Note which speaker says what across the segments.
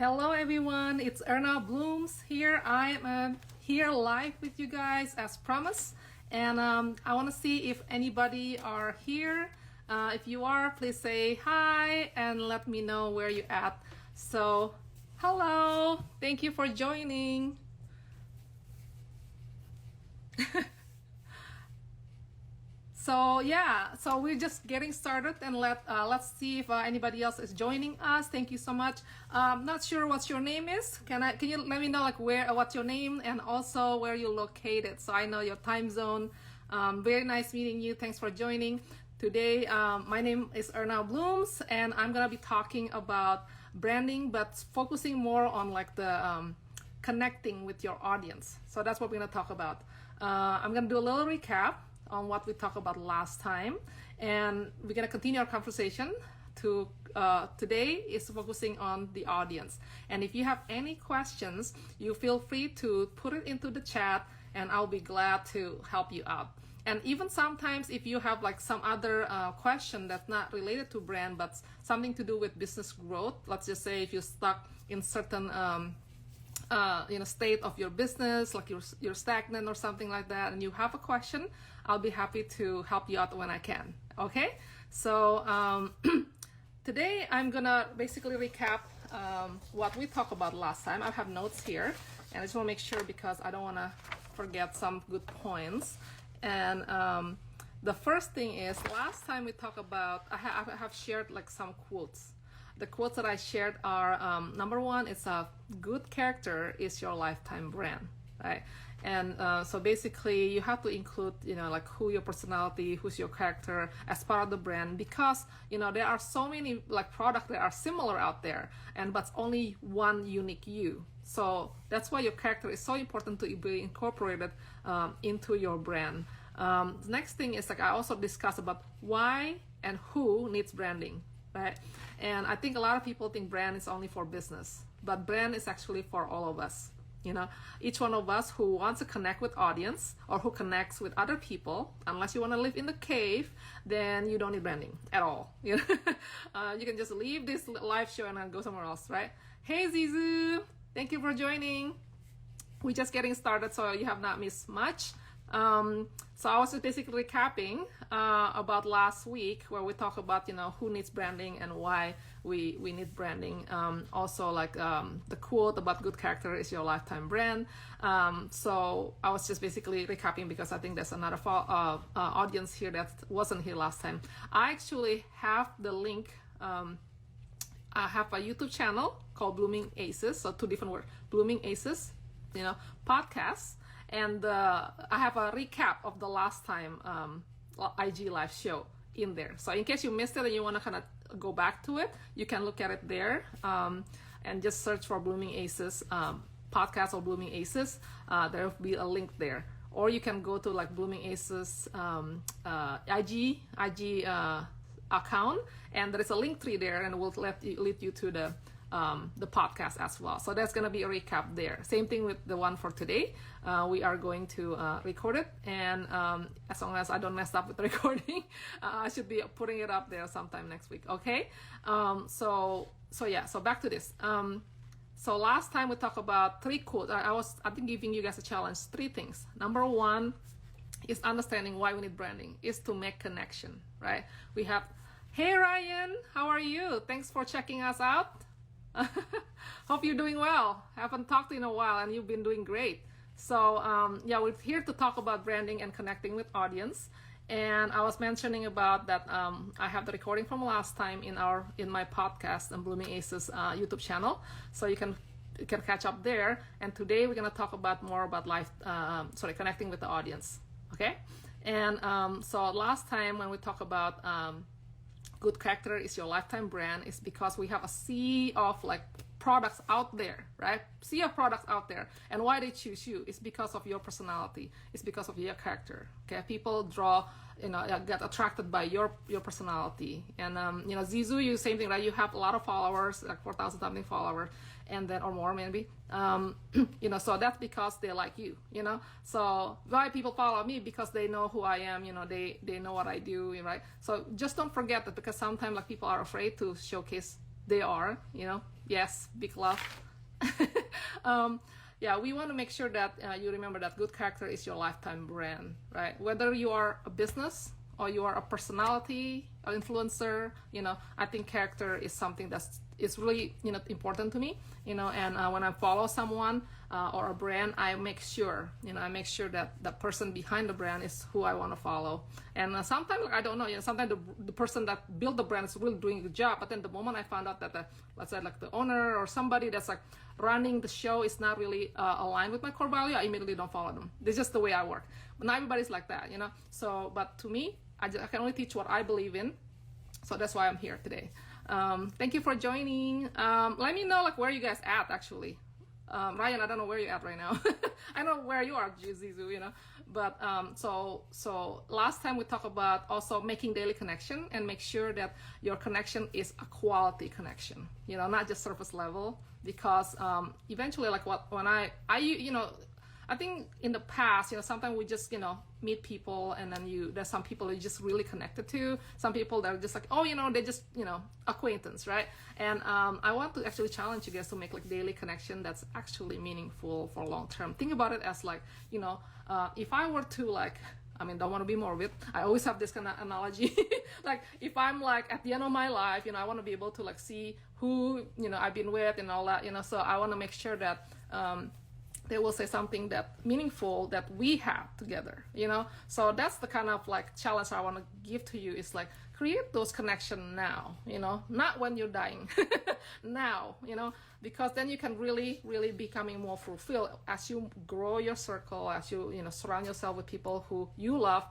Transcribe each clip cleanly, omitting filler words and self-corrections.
Speaker 1: Hello everyone, it's Erna Blooms here. I am here live with you guys as promised, and I want to see if anybody are here. If you are, please say hi and let me know where you at. So hello, thank you for joining. So we're just getting started, and let's see if anybody else is joining us. Thank you so much. Not sure what your name is. Can you let me know like what's your name and also where you're located, so I know your time zone. Very nice meeting you. Thanks for joining today. My name is Erna Blooms, and I'm gonna be talking about branding, but focusing more on like the connecting with your audience. So that's what we're gonna talk about. I'm gonna do a little recap on what we talked about last time, and we're going to continue our conversation to today is focusing on the audience. And if you have any questions, you feel free to put it into the chat and I'll be glad to help you out. And even sometimes if you have like some other question that's not related to brand but something to do with business growth, let's just say if you're stuck in certain state of your business, like you're stagnant or something like that, and you have a question, I'll be happy to help you out when I can. Okay, so today I'm gonna basically recap what we talked about last time. I have notes here, and I just want to make sure because I don't want to forget some good points. And the first thing is, last time we talked about, I have shared like some quotes. The quotes that I shared are, number one, it's a good character is your lifetime brand, right? And so basically you have to include, like who your personality, who's your character as part of the brand, because, there are so many like products that are similar out there, but only one unique you. So that's why your character is so important to be incorporated into your brand. The next thing is like I also discussed about why and who needs branding. Right? And I think a lot of people think brand is only for business, but brand is actually for all of us. Each one of us who wants to connect with audience or who connects with other people. Unless you want to live in the cave, then you don't need branding at all. You can just leave this live show and then go somewhere else, right? Hey Zizu, thank you for joining. We're just getting started, so you have not missed much. So I was just basically recapping about last week where we talked about who needs branding and why we need branding. Also like the quote about good character is your lifetime brand. So I was just basically recapping because I think there's another audience here that wasn't here last time. I actually have the link. I have a YouTube channel called Blooming Aces, so two different words, Blooming Aces, podcasts. And I have a recap of the last time IG live show in there. So in case you missed it and you want to kind of go back to it, you can look at it there and just search for Blooming Aces podcast or Blooming Aces. There will be a link there. Or you can go to like Blooming Aces IG account, and there is a link tree there, and it will lead you to the podcast as well. So that's going to be a recap there. Same thing with the one for today. We are going to record it, and as long as I don't mess up with the recording, I should be putting it up there sometime next week. Okay. So back to this. So last time we talked about 3 quotes. I think giving you guys a challenge, 3 things. Number 1 is understanding why we need branding is to make connection, right? We have, hey Ryan, how are you? Thanks for checking us out. Hope you're doing well. Haven't talked in a while, and you've been doing great. So we're here to talk about branding and connecting with audience. And I was mentioning about that I have the recording from last time in my podcast and Blooming Aces YouTube channel, so you can catch up there. And today we're gonna talk about more about connecting with the audience. Okay. And so last time when we talked about good character is your lifetime brand, is because we have a sea of like products out there, right? Sea of products out there. And why they choose you is because of your personality. It's because of your character. Okay, people get attracted by your personality. And Zizu, you same thing, right? You have a lot of followers, like 4,000 something followers, and then or more maybe. So that's because they like you. So why people follow me? Because they know who I am. They know what I do, right? So just don't forget that, because sometimes like people are afraid to showcase they are, you know. Yes, big love. Yeah, we want to make sure that you remember that good character is your lifetime brand, right? Whether you are a business or you are a personality, an influencer, you know, I think character is something that's really, you know, important to me, you know. And when I follow someone or a brand, I make sure, you know, that the person behind the brand is who I want to follow. And sometimes, like, I don't know, you know, sometimes the person that built the brand is really doing a good job, but then the moment I found out that let's say like the owner or somebody that's like running the show is not really aligned with my core value, I immediately don't follow them. This is just the way I work. But not everybody's like that, you know. So, but to me, I can only teach what I believe in. So that's why I'm here today. Thank you for joining. Let me know like where you guys at actually. Ryan, I don't know where you're at right now. I know where you are, Zizu, you know. But so last time we talked about also making daily connection and make sure that your connection is a quality connection, you know, not just surface level. Because eventually, like when I you know, I think in the past, you know, sometimes we just, you know, meet people and then there's some people you just really connected to. Some people that are just like, oh, you know, they just, you know, acquaintance, right? And I want to actually challenge you guys to make like daily connection that's actually meaningful for long term. Think about it as like, you know, if I were to like, I mean, don't want to be morbid. I always have this kind of analogy. Like if I'm like at the end of my life, you know, I want to be able to like see who, you know, I've been with and all that, you know. So I want to make sure that they will say something that meaningful that we have together, you know. So that's the kind of like challenge I want to give to you, is like create those connections now, you know, not when you're dying. Now, you know, because then you can really becoming more fulfilled as you grow your circle, as you know, surround yourself with people who you love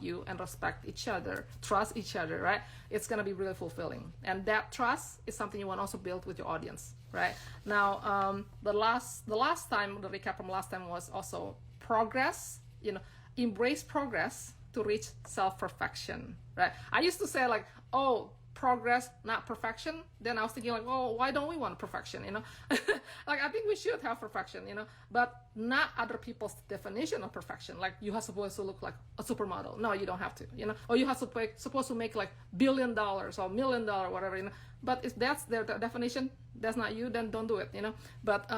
Speaker 1: you and respect each other, trust each other, right? It's gonna be really fulfilling, and that trust is something you want to also build with your audience, right? Now, the last time, the recap from last time was also progress, you know, embrace progress to reach self-perfection, right? I used to say like, oh, progress, not perfection. Then I was thinking like, oh, why don't we want perfection, you know? Like I think we should have perfection, you know, but not other people's definition of perfection. Like you are supposed to look like a supermodel. No, you don't have to, you know, or you have supposed to make like $1 billion or $1 million, whatever, you know. But if that's their definition, that's not you, then don't do it, you know. But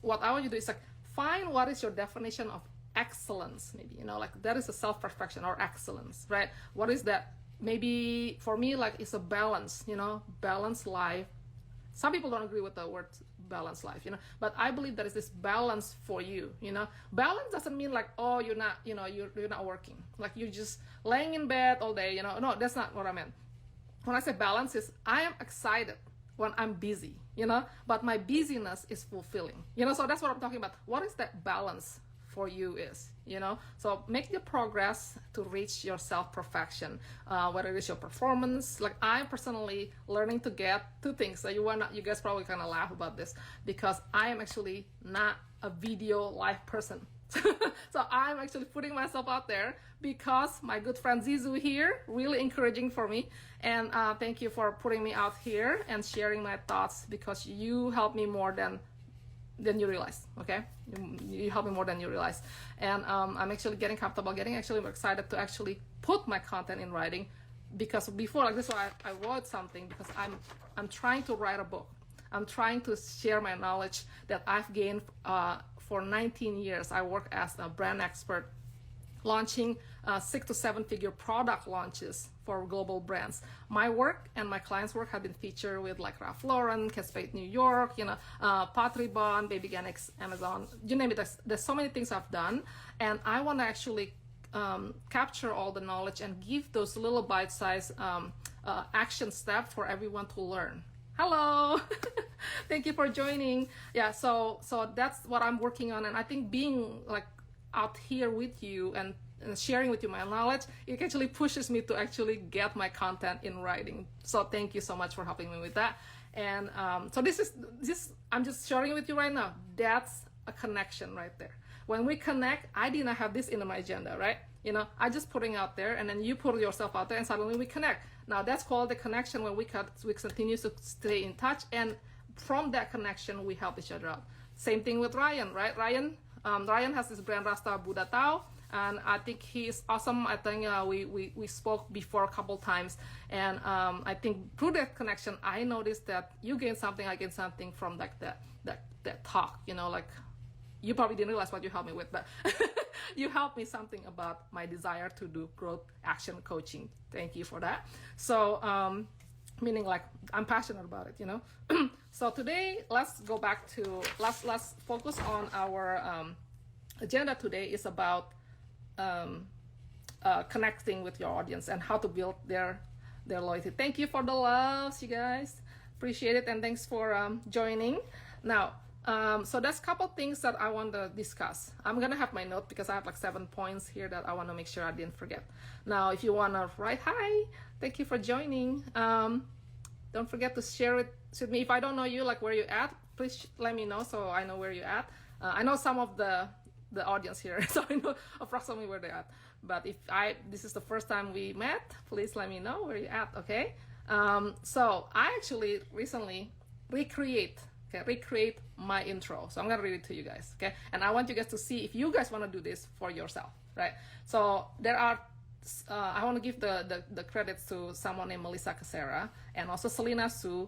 Speaker 1: what I want you to do is like find what is your definition of excellence, maybe, you know, like that is a self-perfection or excellence, right? What is that? Maybe for me, like it's a balance, you know, balanced life. Some people don't agree with the word balanced life, you know, but I believe there is this balance for you, you know. Balance doesn't mean like, oh, you're not, you know, you're not working, like you're just laying in bed all day, you know. No, that's not what I meant. When I say balance is I am excited when I'm busy, you know, but my busyness is fulfilling, you know. So that's what I'm talking about. What is that balance for you is, you know? So make the progress to reach your self-perfection, whether it is your performance. Like I'm personally learning to get two things. So you guys probably kind of laugh about this because I am actually not a video live person. So I'm actually putting myself out there because my good friend Zizu here really encouraging for me, and thank you for putting me out here and sharing my thoughts, because you help me more than you realize. Okay, you help me more than you realize. And I'm actually getting comfortable, actually excited to actually put my content in writing, because before, like this, why I wrote something, because I'm trying to write a book. I'm trying to share my knowledge that I've gained for 19 years. I work as a brand expert, launching 6 to 7 figure product launches for global brands. My work and my clients' work have been featured with like Ralph Lauren, Kate Spade New York, you know, Patri Bond, Baby Ganix, Amazon, you name it. There's so many things I've done, and I want to actually capture all the knowledge and give those little bite-sized action steps for everyone to learn. Hello. Thank you for joining. Yeah, so that's what I'm working on, and I think being like out here with you and sharing with you my knowledge, it actually pushes me to actually get my content in writing. So thank you so much for helping me with that. And so this I'm just sharing with you right now. That's a connection right there. When we connect, I did not have this in my agenda, right? You know, I just putting out there, and then you put yourself out there, and suddenly we connect. Now that's called the connection, when we continue to stay in touch, and from that connection we help each other out. Same thing with Ryan, right? Ryan has this brand Rasta Buddha Tao, and I think he is awesome. I think we spoke before a couple times, and I think through that connection, I noticed that you gain something, I gain something from like that talk. You know, like you probably didn't realize what you helped me with, but you helped me something about my desire to do growth action coaching. Thank you for that. So meaning like I'm passionate about it, you know. So today let's go back to let's focus on our agenda. Today is about connecting with your audience and how to build their loyalty. Thank you for the loves, you guys, appreciate it, and thanks for joining. Now so that's a couple things that I want to discuss. I'm gonna have my note because I have like 7 points here that I want to make sure I didn't forget. Now if you want to write hi, thank you for joining. Don't forget to share it with me. If I don't know you, like where you at, please let me know so I know where you at. I know some of the audience here, so I know approximately where they're at. But if this is the first time we met, please let me know where you at. Okay. So I actually recently recreate my intro. So I'm gonna read it to you guys, okay? And I want you guys to see if you guys want to do this for yourself, right? So there are, I want to give the credits to someone named Melissa Casera and also Selena Sue,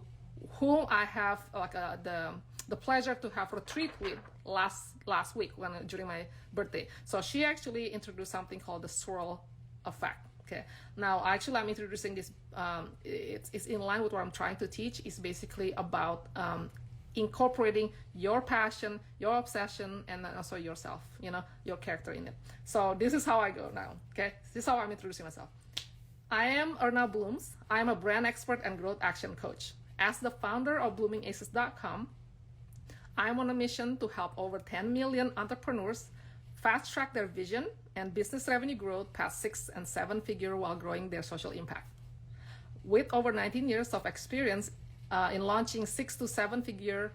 Speaker 1: whom I have like the pleasure to have retreat with last week during my birthday. So she actually introduced something called the swirl effect. Okay, now actually I'm introducing this. It's in line with what I'm trying to teach. It's basically about incorporating your passion, your obsession, and then also yourself, you know, your character in it. So this is how I go now, okay? This is how I'm introducing myself. I am Erna Blooms. I am a brand expert and growth action coach. As the founder of bloomingaces.com, I'm on a mission to help over 10 million entrepreneurs fast track their vision and business revenue growth past 6 and 7 figure while growing their social impact. With over 19 years of experience in launching 6 to 7 figure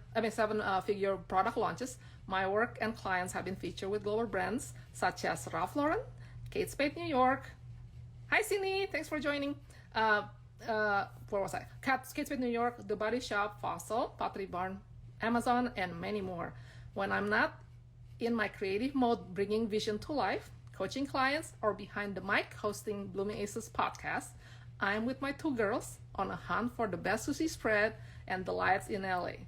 Speaker 1: product launches, my work and clients have been featured with global brands such as Ralph Lauren, Kate Spade New York. Hi Sydney, thanks for joining. Where was I? Kate Spade New York, The Body Shop, Fossil, Pottery Barn, Amazon, and many more. When I'm not in my creative mode, bringing vision to life, coaching clients, or behind the mic hosting Blooming Aces podcast, I'm with my 2 girls on a hunt for the best sushi spread and delights in LA,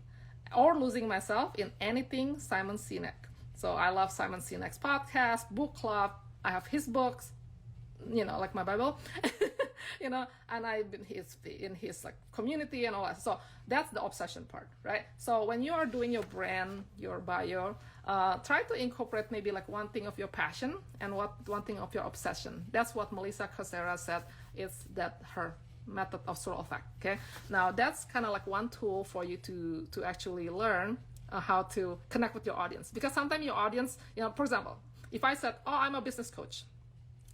Speaker 1: or losing myself in anything Simon Sinek. So I love Simon Sinek's podcast, book club. I have his books, you know, like my Bible, you know, and I've been in his like community and all that. So that's the obsession part, right? So when you are doing your brand, your bio, try to incorporate maybe like one thing of your passion and one thing of your obsession. That's what Melissa Casera said is that her method of swirl effect. Okay, now that's kind of like one tool for you to actually learn how to connect with your audience, because sometimes your audience, you know, for example, if I said, oh, I'm a business coach,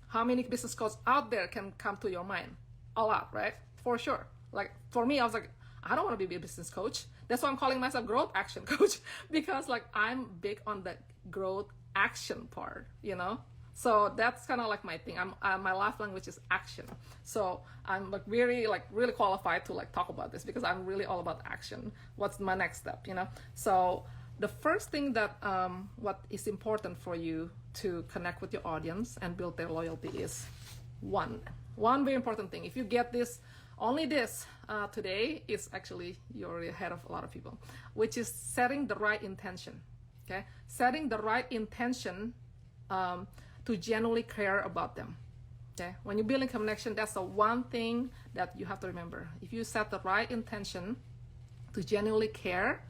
Speaker 1: how many business coaches out there can come to your mind? A lot, right? For sure. Like for me, I was like, I don't want to be a business coach. That's why I'm calling myself growth action coach, because like I'm big on the growth action part, you know? So that's kind of like my thing. My life language is action. So I'm like really qualified to like talk about this, because I'm really all about action. What's my next step, you know? So the first thing that what is important for you to connect with your audience and build their loyalty is one very important thing. If you get this, only this today, is actually you're ahead of a lot of people, which is setting the right intention. Okay, setting the right intention to genuinely care about them. Okay, when you're building connection, that's the one thing that you have to remember. If you set the right intention to genuinely care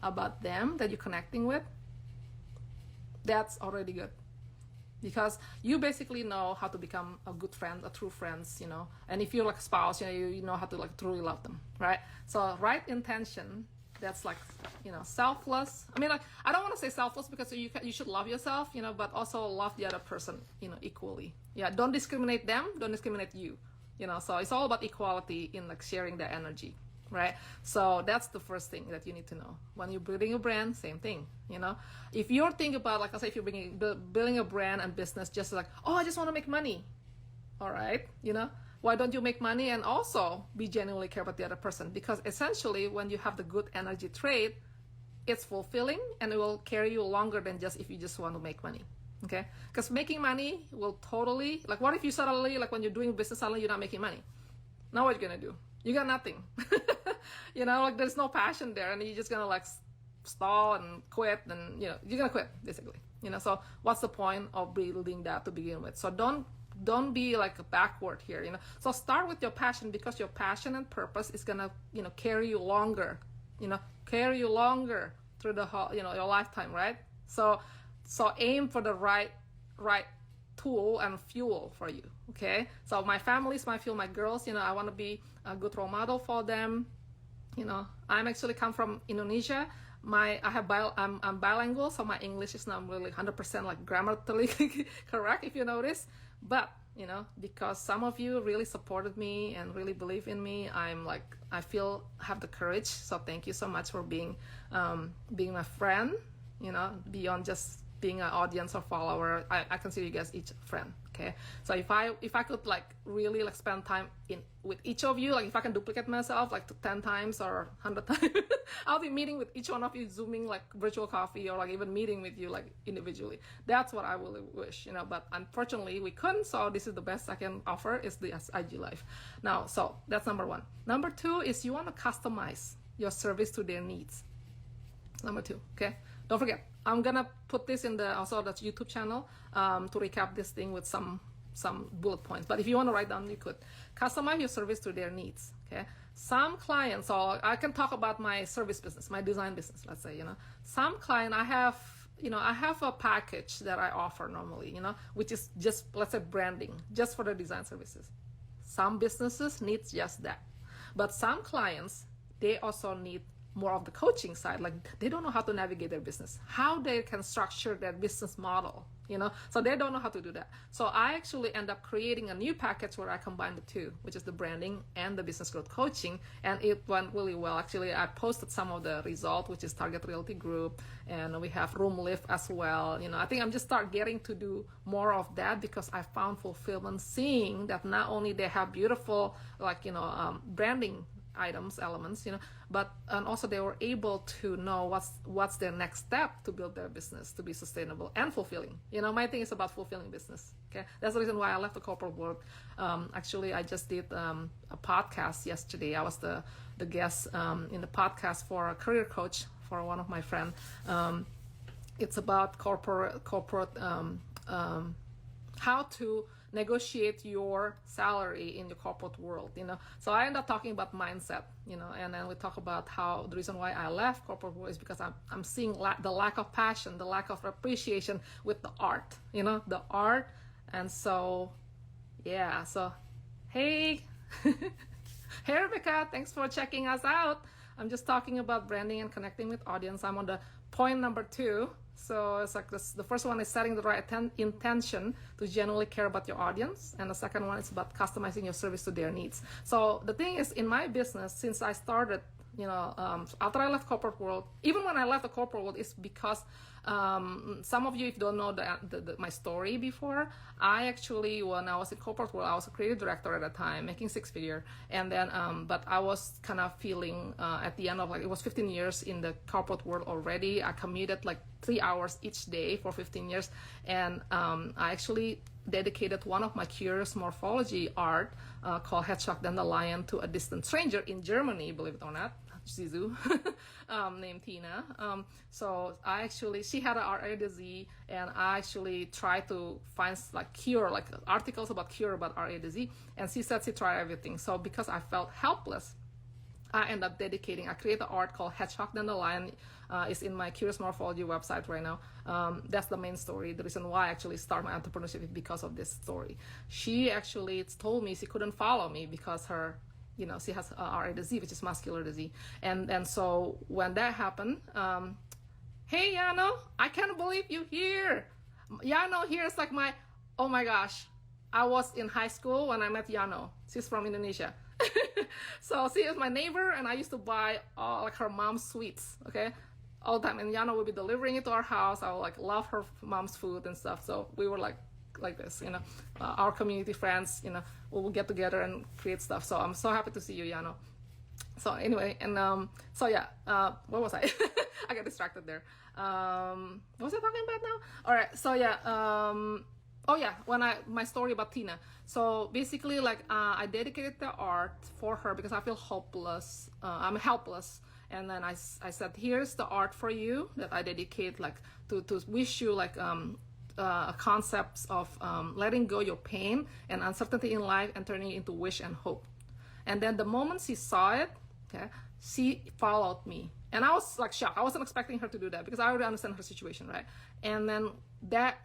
Speaker 1: about them that you're connecting with, that's already good, because you basically know how to become a good friend, a true friends, you know. And if you're like a spouse, you know, you know how to like truly love them, right? So right intention, that's like, you know, selfless. I mean, like, I don't want to say selfless, because you should love yourself, you know, but also love the other person, you know, equally. Yeah, don't discriminate them, don't discriminate you, you know. So it's all about equality in like sharing the energy, right? So that's the first thing that you need to know. When you're building a brand, same thing, you know. If you're thinking about, like I say, if you're building a brand and business just like, oh, I just want to make money, all right, you know, why don't you make money and also be genuinely care about the other person? Because essentially, when you have the good energy trait, it's fulfilling and it will carry you longer than just if you just want to make money. Okay, because making money will totally, like, what if you suddenly, like, when you're doing business, suddenly you're not making money? Now what are you gonna do? You got nothing. You know, like, there's no passion there, and you're just gonna, like, stall and quit, and, you know, you're gonna quit, basically. You know, so what's the point of building that to begin with? So don't be like backward here, you know. So start with your passion, because your passion and purpose is gonna, you know, carry you longer, you know, carry you longer through the whole, you know, your lifetime, right? So aim for the right tool and fuel for you. Okay, so my family is my fuel, my girls, you know, I want to be a good role model for them. You know, I'm actually come from Indonesia. I'm bilingual, so my English is not really 100% like grammatically correct, if you notice. But, you know, because some of you really supported me and really believe in me, I feel have the courage. So thank you so much for being my friend, you know, beyond just being an audience or follower. I consider you guys each friend. Okay, so if I could like really like spend time with each of you, like if I can duplicate myself like 10 times or 100 times, I'll be meeting with each one of you, zooming, like virtual coffee, or like even meeting with you like individually. That's what I really wish, you know, but unfortunately we couldn't. So this is the best I can offer, is the IG Live. Now, so that's number one. Number two is you want to customize your service to their needs. Number two, okay? Don't forget, I'm gonna put this in the YouTube channel to recap this thing with some bullet points. But if you want to write down, you could customize your service to their needs. Okay, some clients, so I can talk about my service business, my design business. Let's say, you know, some client I have a package that I offer normally, you know, which is just, let's say, branding, just for the design services. Some businesses need just that, but some clients, they also need more of the coaching side. Like, they don't know how to navigate their business, how they can structure their business model, you know, so they don't know how to do that. So I actually end up creating a new package where I combine the two, which is the branding and the business growth coaching, and it went really well. Actually, I posted some of the result, which is Target Realty Group, and we have Room Lift as well. You know, I think I'm just start getting to do more of that, because I found fulfillment seeing that not only they have beautiful, like, you know, branding elements, you know, but and also they were able to know what's their next step to build their business to be sustainable and fulfilling. You know, my thing is about fulfilling business. Okay, that's the reason why I left the corporate world. Actually, I just did a podcast yesterday. I was the guest in the podcast for a career coach for one of my friends. It's about corporate how to negotiate your salary in the corporate world, you know. So I end up talking about mindset, you know, and then we talk about how the reason why I left corporate world is because I'm seeing the lack of passion, the lack of appreciation with the art, you know, the art. And so, yeah, so, hey, hey, Rebecca, thanks for checking us out. I'm just talking about branding and connecting with audience. I'm on the point number 2. So it's like this, the first one is setting the right intention to genuinely care about your audience, and the second one is about customizing your service to their needs. So the thing is, in my business, since I started, you know, after I left corporate world, even when I left the corporate world, is because some of you, if you don't know my story before, I actually, when I was in corporate world, I was a creative director at the time, making 6-figure, and then but I was kind of feeling at the end of, like, it was 15 years in the corporate world already. I commuted like 3 hours each day for 15 years, and I actually dedicated one of my curious morphology art called Hedgehog Dandelion to a distant stranger in Germany, believe it or not, Zizu, named Tina. So she had an RA disease, and I actually tried to find like articles about cure about RA disease, and she said she tried everything. So because I felt helpless, I end up I create an art called Hedgehog Dandelion. It's in my Curious Morphology website right now. That's the main story. The reason why I actually started my entrepreneurship is because of this story. She actually told me she couldn't follow me because her, you know, she has RA disease, which is muscular disease. And so when that happened, hey, Yano, I can't believe you here. Yano here is like oh my gosh, I was in high school when I met Yano. She's from Indonesia. So she is my neighbor, and I used to buy like her mom's sweets, okay, all the time. And Yano would be delivering it to our house. I would like love her mom's food and stuff. So we were like this, you know, our community friends, you know, we'll get together and create stuff. So I'm so happy to see you, Yano. So anyway, and so yeah, where was I? I got distracted there. What was I talking about now? All right, so yeah. Oh yeah, my story about Tina. So basically, like I dedicated the art for her because I feel hopeless. I'm helpless, and then I said, here's the art for you that I dedicate, like to wish you like concepts of letting go your pain and uncertainty in life and turning it into wish and hope. And then the moment she saw it, okay, she followed me. And I was like shocked. I wasn't expecting her to do that because I already understand her situation, right? And then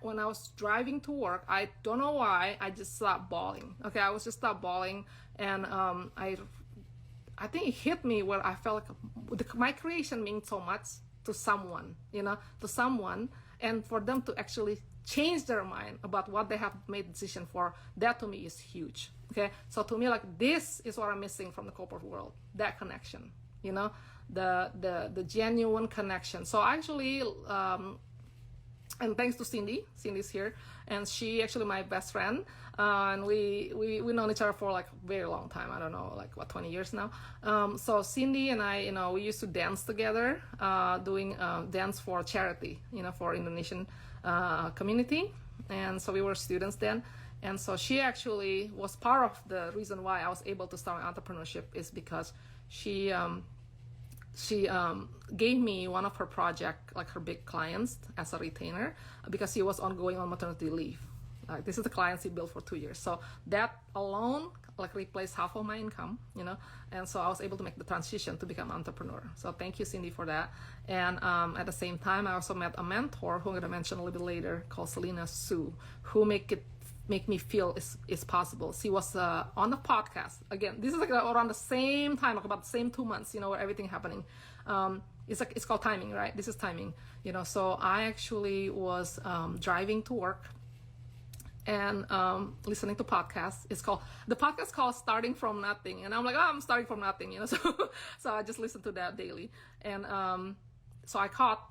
Speaker 1: when I was driving to work, I don't know why, I just stopped bawling. Okay, I was just stopped bawling, and I think it hit me where I felt like my creation means so much to someone, to someone, and for them to actually change their mind about what they have made decision for, that to me is huge. Okay, so to me, like, this is what I'm missing from the corporate world, that connection, the genuine connection. So actually, and thanks to Cindy's here, and she actually my best friend, and we known each other for like a very long time. I don't know, like what, 20 years now. So Cindy and I, we used to dance together, doing dance for charity, for Indonesian community, and so we were students then. And so she actually was part of the reason why I was able to start entrepreneurship, is because she gave me one of her project, like her big clients, as a retainer, because she was going on maternity leave. This is the client she built for 2 years. So that alone like replaced half of my income, and so I was able to make the transition to become an entrepreneur. So thank you, Cindy, for that. And at the same time, I also met a mentor who I'm gonna mention a little bit later, called Selena Sue, who make me feel it's possible. She was on the podcast. Again, this is like around the same time, like about the same 2 months, where everything happening. It's called timing, right? This is timing, So I actually was driving to work and listening to podcasts. The podcast called Starting From Nothing, and I'm like, I'm starting from nothing, So I just listened to that daily, and so I caught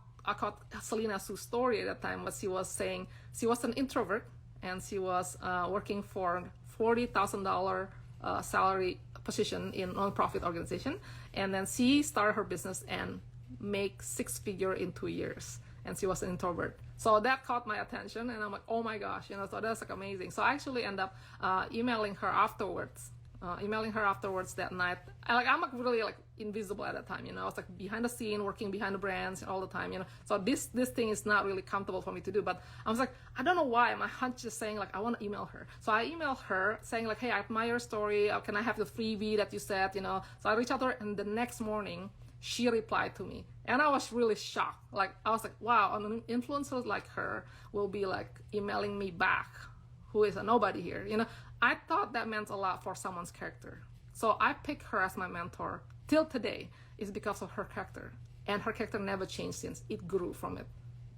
Speaker 1: Selena Sue's story at that time. What she was saying, she was an introvert, and she was working for $40,000 salary position in non-profit organization, and then she started her business and make 6-figure in 2 years, and she was an introvert. So that caught my attention, and I'm like, oh my gosh, so that's like amazing. So I actually end up emailing her afterwards that night. I'm like really like invisible at that time, I was like behind the scene, working behind the brands all the time, So this thing is not really comfortable for me to do, but I was like, I don't know why, my hunch is saying like, I want to email her. So I emailed her saying like, hey, I admire your story. Can I have the freebie that you said, So I reached out to her, and the next morning she replied to me, and I was really shocked. Like, I was like, wow, an influencer like her will be like emailing me back, who is a nobody here, I thought that meant a lot for someone's character. So I picked her as my mentor till today, is because of her character, and her character never changed since. It grew from it.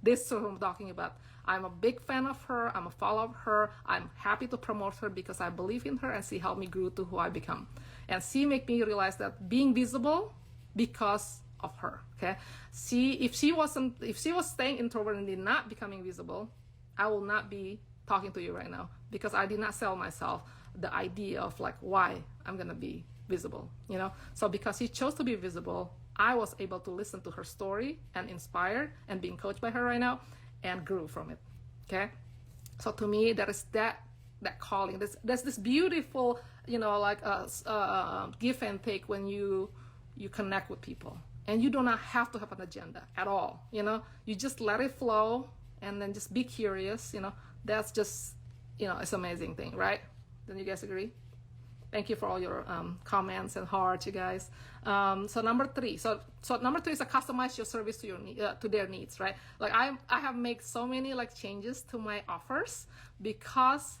Speaker 1: This is what I'm talking about. I'm a big fan of her. I'm a follower of her. I'm happy to promote her because I believe in her, and she helped me grow to who I become. And she made me realize that being visible because of her. Okay, if she was staying introvert and did not becoming visible, I will not be talking to you right now, because I did not sell myself the idea of like why I'm gonna be visible, So because she chose to be visible, I was able to listen to her story and inspired and being coached by her right now, and grew from it. Okay, so to me, there is that calling. There's this beautiful, give and take when you connect with people, and you do not have to have an agenda at all. You just let it flow, and then just be curious. That's just, it's an amazing thing, right? Don't you guys agree? Thank you for all your comments and hearts, you guys. So number 3. So number 3 is to customize your service to to their needs, right? Like I have made so many like changes to my offers, because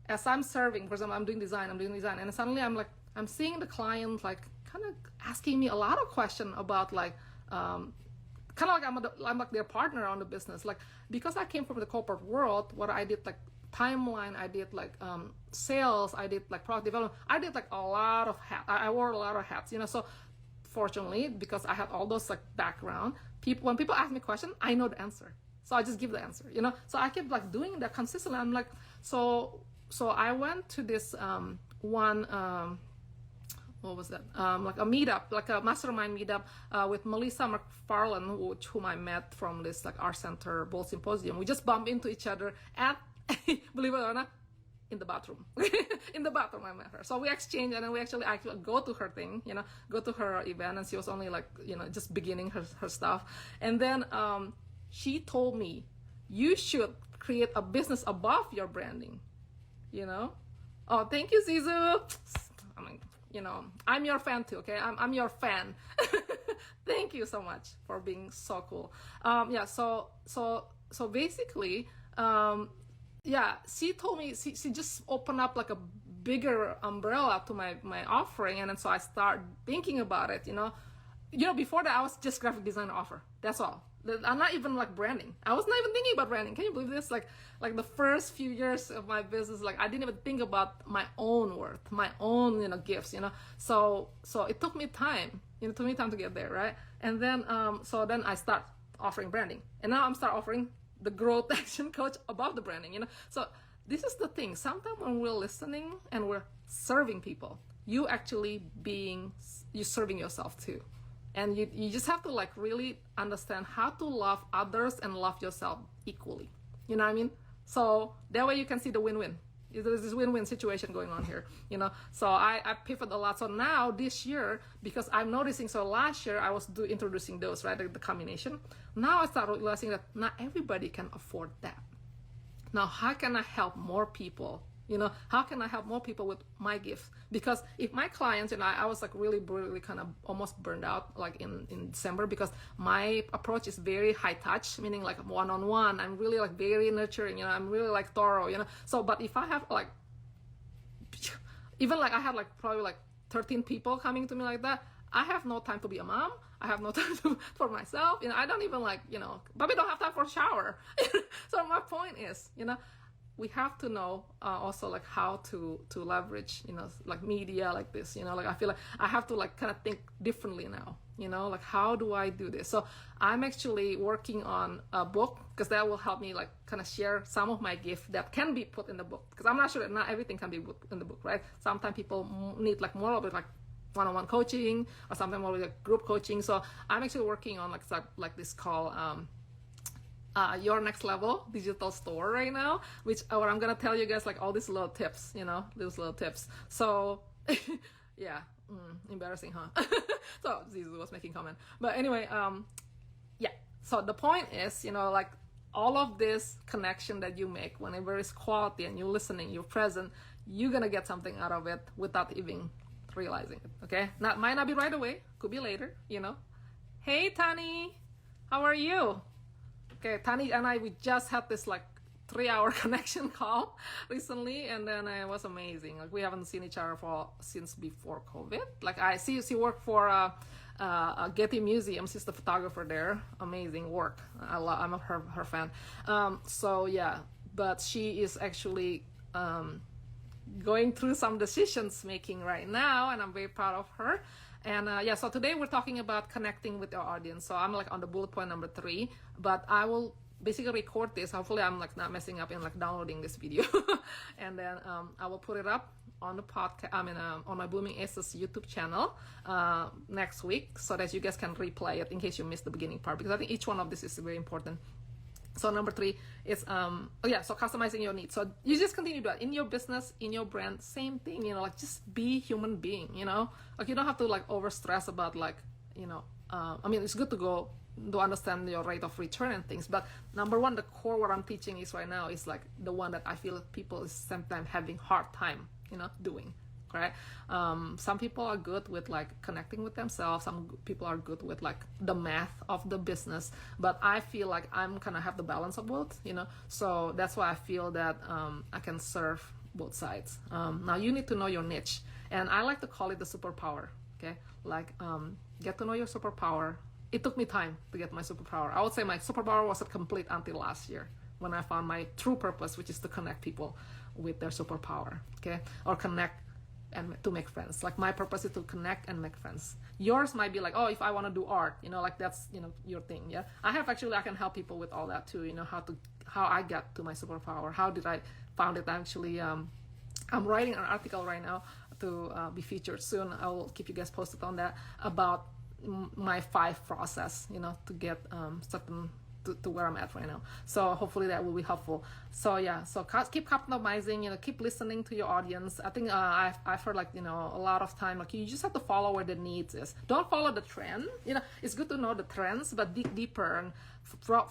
Speaker 1: as I'm serving, for example, I'm doing design, and suddenly I'm seeing the client like kind of asking me a lot of questions about like kind of like I'm like their partner on the business, like because I came from the corporate world where I did like timeline, I did like sales, I did like product development, I did like a lot of hats. I wore a lot of hats, So fortunately, because I had all those like background, when people ask me questions, I know the answer, so I just give the answer, So I kept like doing that consistently. I'm like, so I went to this one what was that? Like a meetup, like a mastermind meetup with Melissa McFarland, whom I met from this like art center bowl symposium. We just bumped into each other at, believe it or not, in the bathroom. In the bathroom I met her. So we exchanged, and then we actually go to her thing, go to her event, and she was only like, just beginning her stuff. And then she told me, you should create a business above your branding, Oh, thank you, Zizu. I mean, I'm your fan too, okay? I'm your fan. Thank you so much for being so cool. Yeah, so basically, she told me she just opened up like a bigger umbrella to my offering, and then so I started thinking about it. Before that I was just graphic design offer. That's all. I'm not even like branding. I was not even thinking about branding. Can you believe this? Like the first few years of my business, like I didn't even think about my own worth, my own gifts. So it took me time. It took me time to get there, right? And then so then I start offering branding, and now I'm start offering the growth action coach above the branding. So this is the thing. Sometimes when we're listening and we're serving people, you're serving yourself too. And you just have to like really understand how to love others and love yourself equally. You know what I mean? So that way you can see the win-win. There's this win-win situation going on here, So I pivot a lot. So now this year, because I'm noticing, so last year I was introducing those, right? The combination. Now I start realizing that not everybody can afford that. Now, how can I help more people? How can I help more people with my gifts? Because if my clients, I was like really kind of almost burned out like in December, because my approach is very high touch, meaning like one-on-one. I'm really like very nurturing, I'm really like thorough, So, but if I have like, even like I had like probably like 13 people coming to me like that, I have no time to be a mom. I have no time for myself. I don't even like, but we don't have time for a shower. So my point is, we have to know also like how to leverage, like media like this, like I feel like I have to like kind of think differently now, like how do I do this? So I'm actually working on a book, because that will help me like kind of share some of my gift that can be put in the book, because I'm not sure that not everything can be put in the book, right? Sometimes people need like more of it, like one-on-one coaching, or sometimes more like group coaching. So I'm actually working on like this called Your Next Level digital store right now, where I'm gonna tell you guys like all these little tips, those little tips. So yeah, embarrassing, huh? So Zizu was making comment, but anyway, yeah. So the point is, like all of this connection that you make, whenever it's quality and you're listening, you're present, you're gonna get something out of it without even realizing it. Okay, might not be right away, could be later. Hey Tani, how are you? Okay, Tani and we just had this like 3-hour connection call recently, and then it was amazing. Like we haven't seen each other since before COVID. Like I see she worked for Getty Museum. She's the photographer there. Amazing work. I'm her fan. So yeah, but she is actually going through some decisions making right now, and I'm very proud of her. And so today we're talking about connecting with your audience. So I'm like on the bullet point number 3, but I will basically record this. Hopefully I'm like not messing up in like downloading this video. And then I will put it up on the podcast, on my Blooming Aces YouTube channel next week, so that you guys can replay it in case you missed the beginning part, because I think each one of this is very important. So number 3 is, so customizing your needs. So you just continue to do that in your business, in your brand, same thing, like just be human being, like you don't have to like over stress about like, it's good to go to understand your rate of return and things. But number 1, the core what I'm teaching is right now is like the one that I feel people is sometimes having hard time, doing. Right? Some people are good with like connecting with themselves. Some people are good with like the math of the business, but I feel like I'm kind of have the balance of both, so that's why I feel that I can serve both sides. Now you need to know your niche, and I like to call it the superpower. Okay, like get to know your superpower. It took me time to get my superpower. I would say my superpower wasn't complete until last year, when I found my true purpose, which is to connect people with their superpower. Okay, or connect and to make friends. Like my purpose is to connect and make friends. Yours might be like, oh, if I want to do art, like that's your thing. Yeah, I can help people with all that too. How I got to my superpower. How did I found it? Actually, I'm writing an article right now be featured soon. I will keep you guys posted on that, about my 5 process, to get certain to where I'm at right now. So hopefully that will be helpful. So yeah, so keep customizing, keep listening to your audience. I think I've heard a lot of time, you just have to follow where the needs is. Don't follow the trend. It's good to know the trends, but dig deeper and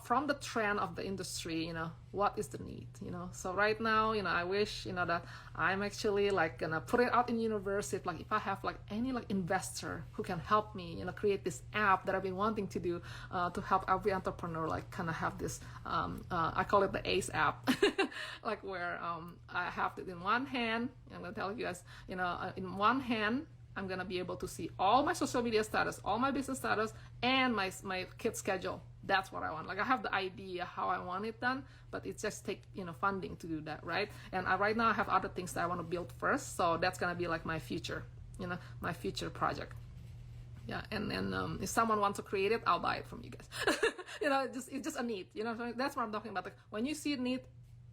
Speaker 1: from the trend of the industry, what is the need, So right now, I wish, that I'm actually gonna put it out in universe. If I have any investor who can help me, create this app that I've been wanting to do, to help every entrepreneur, kind of have this, I call it the ACE app, where I have it in one hand. I'm gonna tell you guys, in one hand, I'm gonna be able to see all my social media status, all my business status, and my kid's schedule. That's what I want. I have the idea how I want it done, but it just take funding to do that, right? And right now I have other things that I want to build first, so that's gonna be my future, my future project. Yeah, and if someone wants to create it, I'll buy it from you guys. It's just a need. So that's what I'm talking about. When you see a need,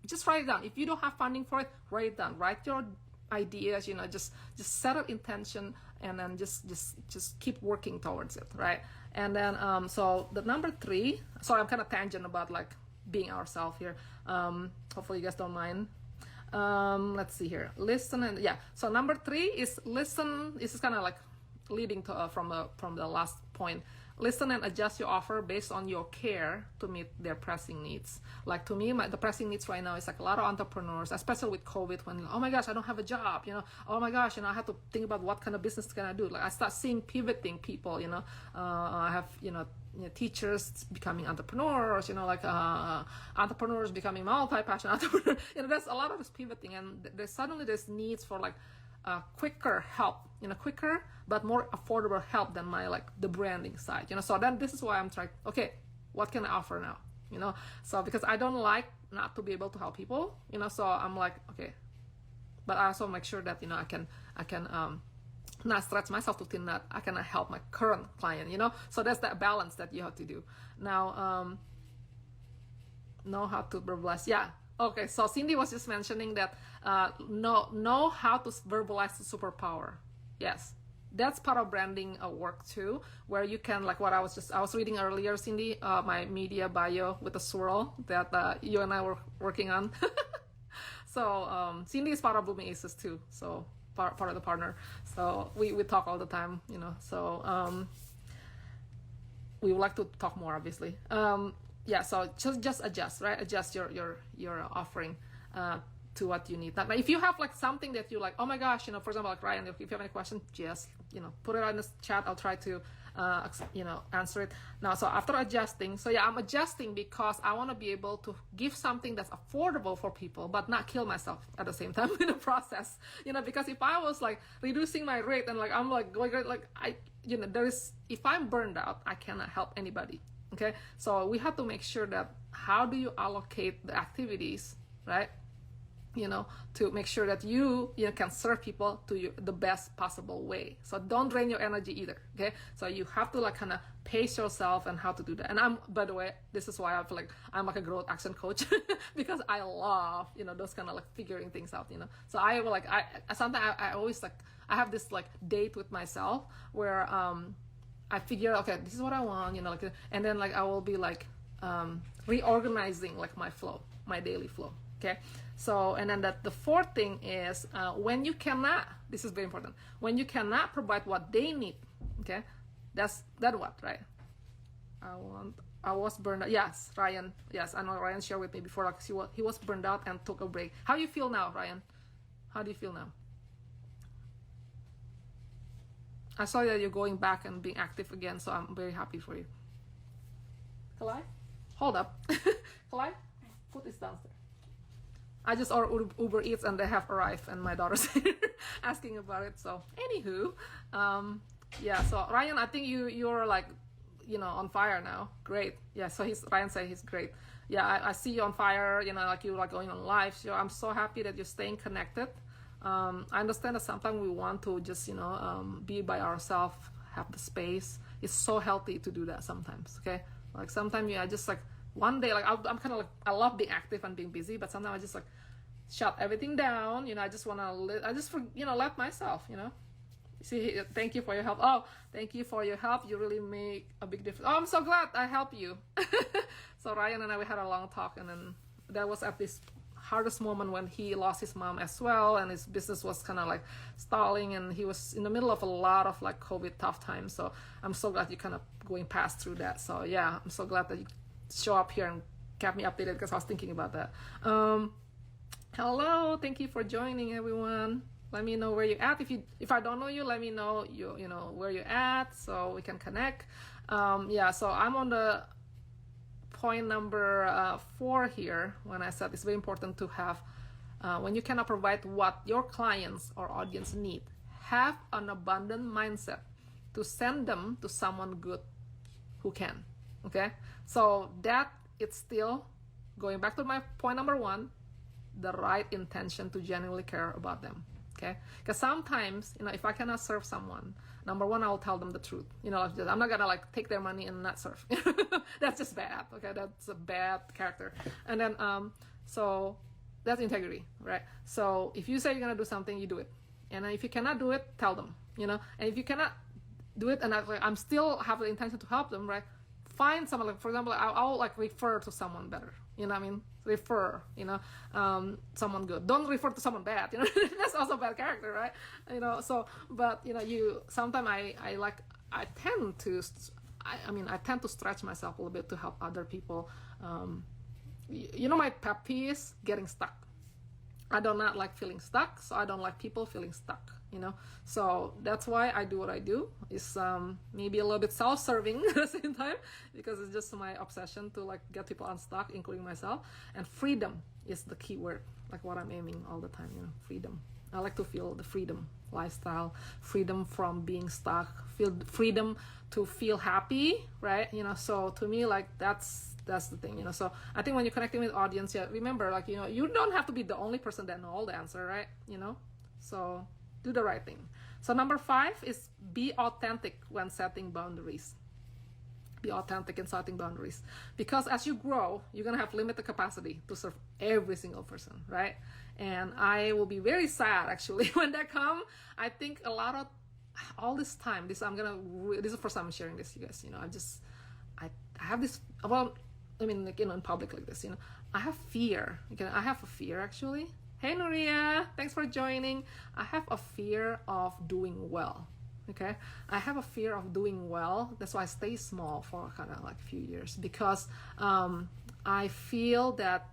Speaker 1: just write it down. If you don't have funding for it, write it down. Write your ideas. Just set up intention, and then just keep working towards it, right? And then so the number 3. Sorry, I'm kind of tangent about being ourselves here. Hopefully you guys don't mind. Let's see here. Listen and yeah. So number 3 is listen. This is kind of leading to from the last point. Listen and adjust your offer based on your care to meet their pressing needs. To me, the pressing needs right now is a lot of entrepreneurs, especially with COVID, when, oh my gosh, I don't have a job, oh my gosh, I have to think about what kind of business can I do. I start seeing pivoting people, I have, teachers becoming entrepreneurs, entrepreneurs becoming multi-passionate entrepreneurs. There's a lot of this pivoting, and there's needs for quicker help, quicker but more affordable help than my the branding side, so then this is why I'm trying, okay, what can I offer now, so because I don't like not to be able to help people, so I'm okay, but I also make sure that I can not stretch myself too thin, that I can help my current client, so that's that balance that you have to do. Now know how to verbalize. Yeah, okay, so Cindy was just mentioning that know how to verbalize the superpower. Yes, that's part of branding work too, where you can, what I was reading earlier, Cindy, my media bio with a swirl that you and I were working on. So Cindy is part of Blooming Aces too, so part of the partner. So we talk all the time, so we would like to talk more, obviously. Yeah, so just adjust, right? Adjust your offering to what you need. Now, if you have something that you oh my gosh, for example, Ryan, if you have any question, just put it on the chat. I'll try to answer it. Now, so after adjusting, so yeah, I'm adjusting because I want to be able to give something that's affordable for people, but not kill myself at the same time in the process. Because if I was reducing my rate and I'm if I'm burned out, I cannot help anybody. Okay, so we have to make sure that how do you allocate the activities, right? To make sure that you can serve people to the best possible way. So don't drain your energy either. Okay, so you have to kind of pace yourself and how to do that. And by the way, this is why I feel I'm a growth action coach because I love those kind of figuring things out. So I will I sometimes I always I have this date with myself where I figure, okay, this is what I want, and then I will be reorganizing my flow, my daily flow. Okay, so and then the 4th thing is when you cannot, this is very important, when you cannot provide what they need. Okay, that's what, right? I was burned out. Yes, Ryan. Yes, I know Ryan shared with me before. He was burned out and took a break. How do you feel now, Ryan? How do you feel now? I saw that you're going back and being active again, so I'm very happy for you. Kalai? Hold up. Kalai? Food is downstairs. I just ordered Uber Eats and they have arrived and my daughter's here asking about it. So, anywho, yeah, so Ryan, I think you're on fire now. Great. Yeah, so Ryan said he's great. Yeah, I see you on fire, you're going on live. So I'm so happy that you're staying connected. I understand that sometimes we want to just, be by ourselves, have the space. It's so healthy to do that sometimes, okay? Sometimes I just one day, I'm kind of I love being active and being busy, but sometimes I just shut everything down. I just want to, let myself, See, thank you for your help. Oh, thank you for your help. You really make a big difference. Oh, I'm so glad I helped you. So Ryan and I, we had a long talk, and then that was at this hardest moment when he lost his mom as well, and his business was kind of like stalling, and he was in the middle of a lot of like COVID tough times. So I'm so glad you kind of going past through that. So yeah, I'm so glad that you show up here and kept me updated, because I was thinking about that. Hello, thank you for joining, everyone. Let me know where you're at. If I don't know you, let me know you know where you're at, so we can connect. Yeah, so I'm on the point number 4 here, when I said it's very important to have, when you cannot provide what your clients or audience need, have an abundant mindset to send them to someone good who can. Okay, so that it's still going back to my point number 1, the right intention to genuinely care about them. Okay, because sometimes, if I cannot serve someone, number 1, I'll tell them the truth. I'm not gonna like take their money and not serve. That's just bad. Okay, that's a bad character. And then so that's integrity, right? So if you say you're gonna do something, you do it. And if you cannot do it, tell them. And if you cannot do it, and I'm still have the intention to help them, right? Find someone, like for example, I'll like refer to someone better. Refer, someone good. Don't refer to someone bad. That's also a bad character, right? So, but sometimes I tend to stretch myself a little bit to help other people. My pet peeve is getting stuck. I do not like feeling stuck, so I don't like people feeling stuck. So that's why I do what I do. It's maybe a little bit self-serving at the same time, because it's just my obsession to like get people unstuck, including myself. And freedom is the key word, like what I'm aiming all the time. Freedom. I like to feel the freedom lifestyle, freedom from being stuck, freedom to feel happy, right? So to me, like that's the thing. So I think when you're connecting with audience, remember, like you don't have to be the only person that know all the answer, right? So do the right thing. So number 5 is be authentic when setting boundaries. Be authentic in setting boundaries, because as you grow, you're gonna have limited capacity to serve every single person, right? And I will be very sad actually when that come. I think a lot of all this time, this is the first time I'm sharing this, you guys. I have this, in public like this. I have fear. I have a fear actually. Hey Nuria, thanks for joining. I have a fear of doing well. Okay, I have a fear of doing well. That's why I stay small for kind of like a few years, because I feel that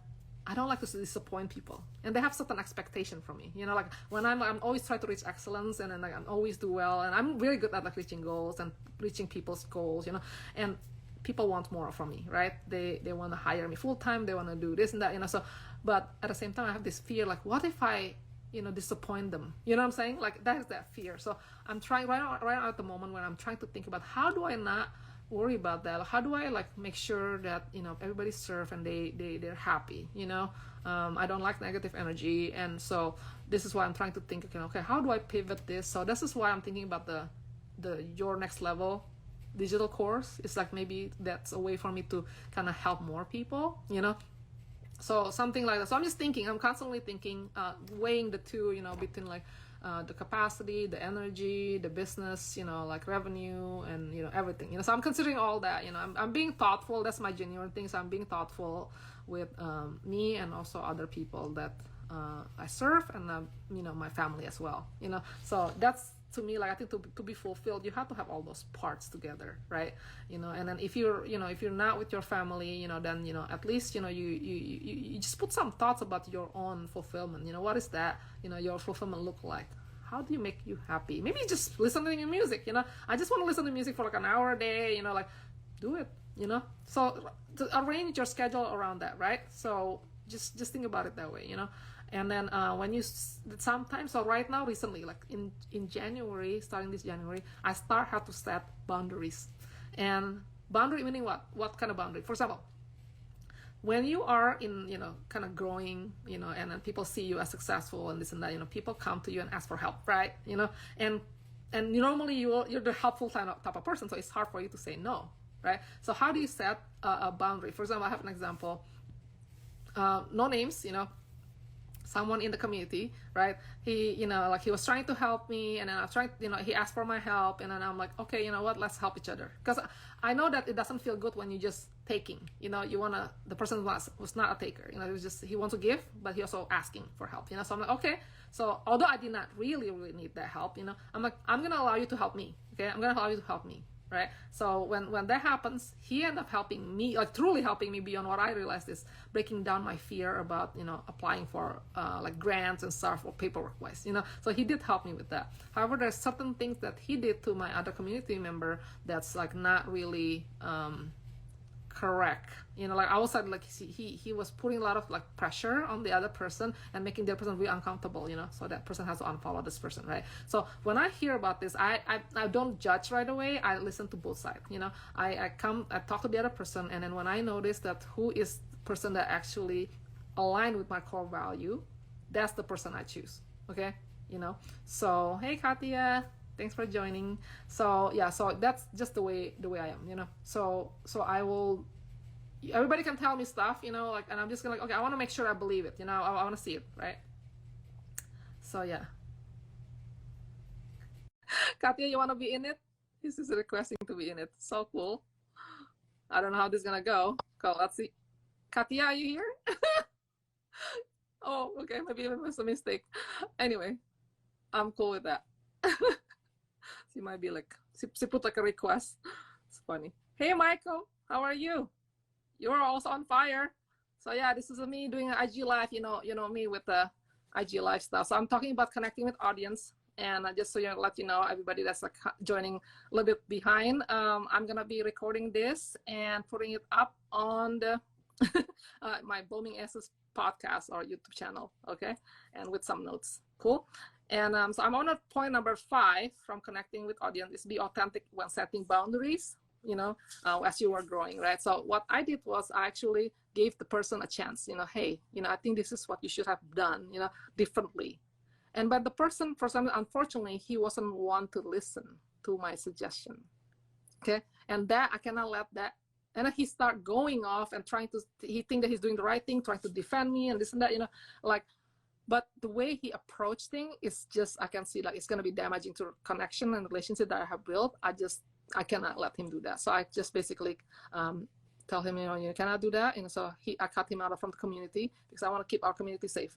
Speaker 1: I don't like to disappoint people, and they have certain expectation from me. Like when I'm always trying to reach excellence, and then like, I'm always do well, and I'm very good at like reaching goals and reaching people's goals. And people want more from me, right? They want to hire me full time. They want to do this and that. So, but at the same time, I have this fear. Like, what if I disappoint them? You know what I'm saying? Like that is that fear. So I'm trying right now at the moment when I'm trying to think about how do I not worry about that? How do I like make sure that everybody's served and they're happy? I don't like negative energy, and so this is why I'm trying to think. Okay, how do I pivot this? So this is why I'm thinking about the Your Next Level digital course. It's like maybe that's a way for me to kind of help more people. So something like that. So I'm constantly thinking, weighing the two, between like the capacity, the energy, the business, like revenue and, everything, so I'm considering all that, I'm being thoughtful. That's my genuine thing. So I'm being thoughtful with me and also other people that I serve, and, my family as well, so that's, to me, like I think to be fulfilled, you have to have all those parts together, right? And then if you're not with your family, then at least you just put some thoughts about your own fulfillment. What is that? Your fulfillment look like? How do you make you happy? Maybe just listen to your music. I just want to listen to music for like an hour a day. Like do it. So to arrange your schedule around that, right? So just think about it that way. And then when you sometimes, so right now, recently, like in January, starting this January, I have to set boundaries. And boundary meaning what kind of boundary? For example, when you are in kind of growing, and then people see you as successful and this and that, people come to you and ask for help, right? And normally you're the helpful type of person, so it's hard for you to say no, right? So how do you set a boundary? For example, I have an example, no names, someone in the community, right? He, like he was trying to help me, and then I was trying, he asked for my help, and then I'm like, okay, you know what, let's help each other. Because I know that it doesn't feel good when you're just taking, the person was not a taker, it was just, he wants to give, but he also asking for help, so I'm like, okay. So although I did not really need that help, I'm like, I'm going to allow you to help me. Okay. I'm going to allow you to help me. Right. So when that happens, he ended up helping me, like truly helping me beyond what I realized, is breaking down my fear about, applying for like grants and stuff or paperwork wise, so he did help me with that. However, there's certain things that he did to my other community member that's like not really correct, like I was like he was putting a lot of like pressure on the other person and making the other person really uncomfortable, so that person has to unfollow this person, right? So when I hear about this, I don't judge right away. I listen to both sides, I talk to the other person, and then when I notice that who is the person that actually aligned with my core value, that's the person I choose. Okay. So hey Katya, thanks for joining. So yeah, so that's just the way I am, so I will, everybody can tell me stuff, like, and I'm just gonna like, okay, I want to make sure I believe it, I want to see it, right? So yeah. Katya, you want to be in it? This is requesting to be in it. So cool. I don't know how this is gonna go. Cool, let's see. Katya, are you here? Oh, okay, maybe it was a mistake. Anyway, I'm cool with that. She might be like, she put like a request. It's funny. Hey Michael, how are you? You're also on fire. So yeah, this is me doing an IG live, you know me with the IG live stuff. So I'm talking about connecting with audience, and just so you let you know, everybody that's like joining a little bit behind, I'm gonna be recording this and putting it up on the my Blooming Essence podcast or YouTube channel, okay, and with some notes. Cool. And so I'm on point number 5 from connecting with audience is be authentic when setting boundaries, as you were growing, right? So what I did was I actually gave the person a chance, hey, I think this is what you should have done, differently. And but the person, for some, unfortunately, he wasn't one to listen to my suggestion. Okay. And that I cannot let that. And then he start going off and he think that he's doing the right thing, trying to defend me and this and that, like, but the way he approached things is just, I can see like it's going to be damaging to connection and relationship that I have built. I cannot let him do that. So I just basically tell him, you cannot do that. So I cut him out from the community because I want to keep our community safe.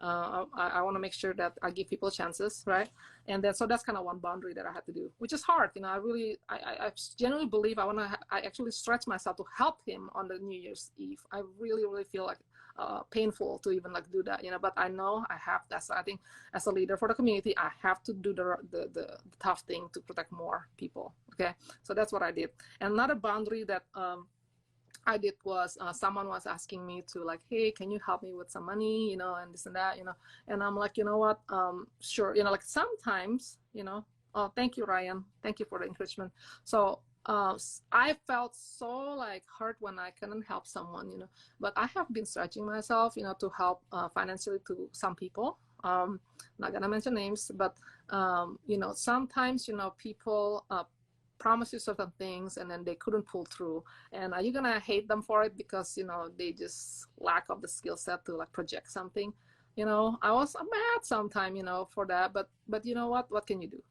Speaker 1: I want to make sure that I give people chances, right? And then so that's kind of one boundary that I had to do, which is hard. I genuinely believe I actually stretch myself to help him on the New Year's Eve. I really, really feel like painful to even like do that, but I know I have that. So I think as a leader for the community, I have to do the tough thing to protect more people. Okay, so that's what I did. And another boundary that I did was someone was asking me to like, hey, can you help me with some money, and this and that, and I'm like, you know what, sure, like sometimes, oh, thank you, Ryan, thank you for the encouragement. So I felt so like hurt when I couldn't help someone, but I have been stretching myself, to help financially to some people. Not gonna mention names, but sometimes people promise you certain things and then they couldn't pull through, and are you gonna hate them for it because they just lack of the skill set to like project something? I was mad sometime, for that, but you know what can you do?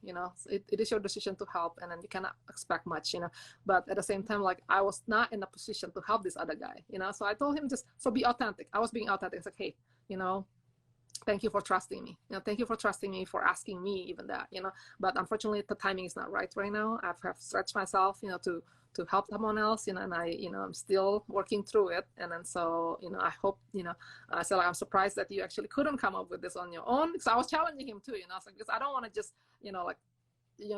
Speaker 1: It is your decision to help, and then you cannot expect much, but at the same time, like I was not in a position to help this other guy, so I told him so be authentic. I was being authentic. It's like, hey, thank you for trusting me. Thank you for trusting me, for asking me even that, but unfortunately the timing is not right now. I have stretched myself, to help someone else, and I'm still working through it. And then so, I hope, so like, I'm surprised that you actually couldn't come up with this on your own. So I was challenging him too, so because I don't want to just,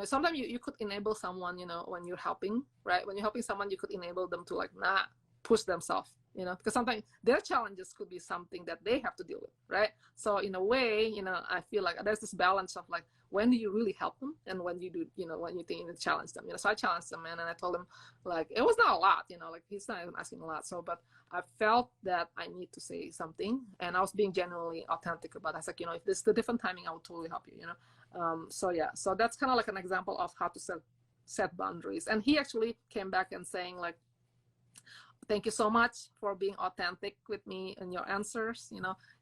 Speaker 1: sometimes you could enable someone, when you're helping, right? When you're helping someone, you could enable them to like not push themselves, because sometimes their challenges could be something that they have to deal with, right? So in a way, I feel like there's this balance of like, when do you really help them and when you do, when you think you need to challenge them, so I challenged them, and I told him like, it was not a lot, like he's not even asking a lot. So, but I felt that I need to say something, and I was being genuinely authentic about it. I was like, if this is a different timing, I would totally help you, so yeah, so that's kind of like an example of how to set boundaries. And he actually came back and saying like, Thank you so much for being authentic with me and your answers,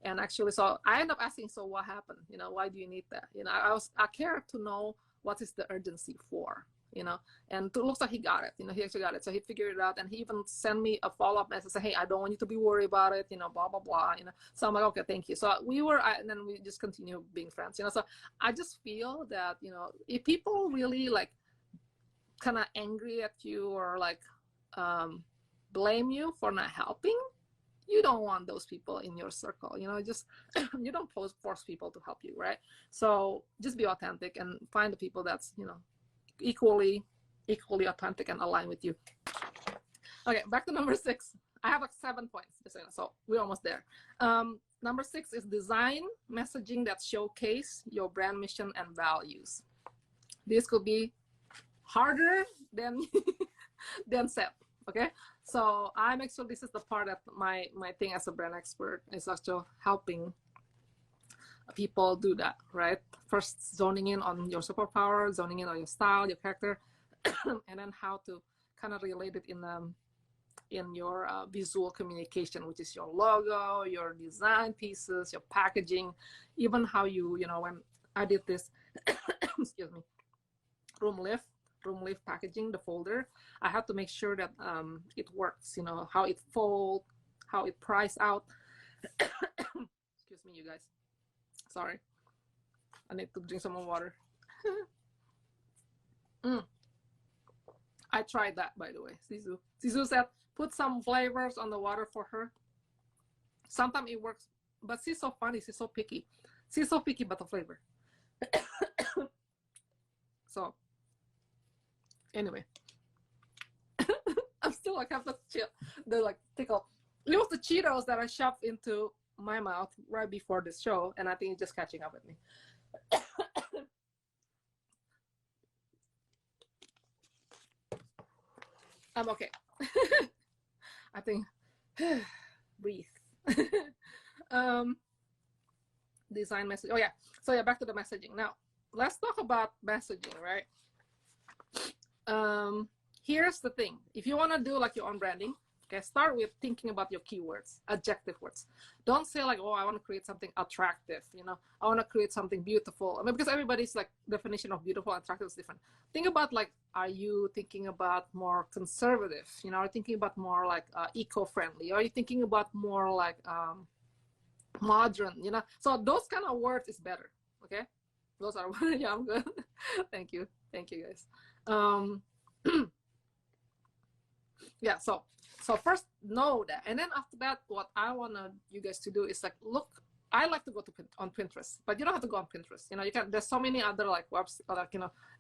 Speaker 1: and actually, so I end up asking, so what happened? Why do you need that? I care to know what is the urgency for, and it looks like he got it. He actually got it. So he figured it out, and he even sent me a follow-up message saying, hey, I don't want you to be worried about it, blah, blah, blah, So I'm like, okay, thank you. So and then we just continue being friends, So I just feel that, if people really like kind of angry at you or like, blame you for not helping, you don't want those people in your circle. Just you don't force people to help you, right? So just be authentic and find the people that's equally authentic and aligned with you. Okay, back to number 6. I have like 7 points, so we're almost there. Number 6 is design messaging that showcase your brand mission and values. This could be harder than than said. Okay, so I'm actually, this is the part of my thing as a brand expert is actually helping people do that, right? First, zoning in on your superpower, zoning in on your style, your character, and then how to kind of relate it in your visual communication, which is your logo, your design pieces, your packaging, even how you, when I did this, excuse me, room lift packaging, the folder, I have to make sure that it works, how it folds, how it price out. Excuse me, you guys. Sorry. I need to drink some more water. I tried that, by the way. Sisu said, put some flavors on the water for her. Sometimes it works, but she's so funny. She's so picky. She's so picky about the flavor. So, anyway, I'm still like have the like tickle. It was the Cheetos that I shoved into my mouth right before this show, and I think it's just catching up with me. I'm okay. I think breathe. Design message. Oh yeah. So yeah, back to the messaging. Now let's talk about messaging, right? Here's the thing. If you want to do like your own branding, okay, start with thinking about your keywords, adjective words. Don't say like, oh, I want to create something attractive, I want to create something beautiful. I mean, because everybody's like definition of beautiful and attractive is different. Think about like, are you thinking about more conservative? Are you thinking about more like eco-friendly? Are you thinking about more like modern? So those kind of words is better. Okay, those are yeah, I'm good. Thank you guys. Yeah, so first know that, and then after that, what I want you guys to do is like look. I like to go on Pinterest, but you don't have to go on Pinterest. You can. There's so many other like websites, like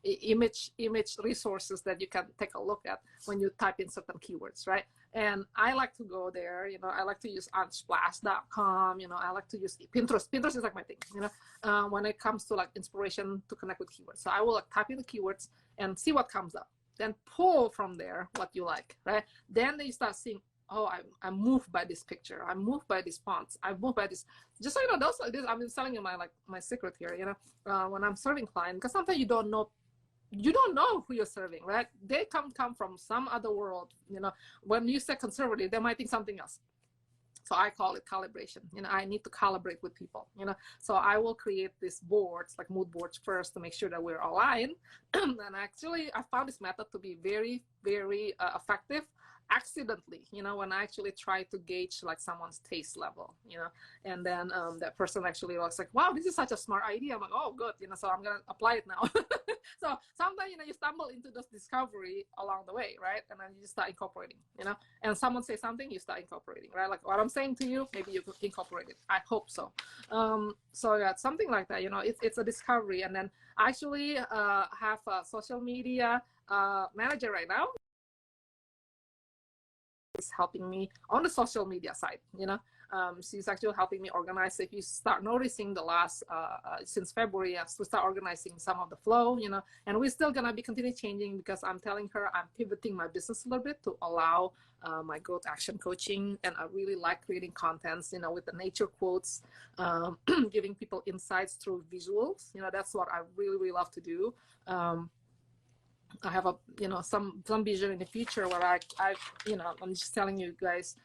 Speaker 1: image resources that you can take a look at when you type in certain keywords, right? And I like to go there. I like to use unsplash.com. I like to use Pinterest. Pinterest is like my thing. When it comes to like inspiration to connect with keywords, so I will like type in the keywords and see what comes up. Then pull from there what you like, right? Then you start seeing, oh, I'm moved by this picture. I'm moved by these fonts. I'm moved by this. Just so you know, those like this. I'm telling you my secret here. When I'm serving clients, because sometimes you don't know who you're serving, right? They come from some other world. When you say conservative, they might think something else. So I call it calibration. I need to calibrate with people. So I will create these boards, like mood boards first, to make sure that we're aligned. And actually, I found this method to be very, very effective. Accidentally, when I actually try to gauge like someone's taste level, and then that person actually was like, wow, this is such a smart idea. I'm like, oh, good, so I'm gonna apply it now. So sometimes, you stumble into this discovery along the way, right? And then you just start incorporating, and someone says something, you start incorporating, right? Like what I'm saying to you, maybe you could incorporate it. I hope so. So yeah, something like that, it's a discovery. And then I actually have a social media manager right now. Is helping me on the social media side. She's actually helping me organize. If you start noticing the last since February, we start organizing some of the flow, and we're still gonna be continue changing, because I'm telling her I'm pivoting my business a little bit to allow my growth action coaching. And I really like creating contents, with the nature quotes, giving people insights through visuals. That's what I really, really love to do. I have a, some vision in the future where I'm just telling you guys.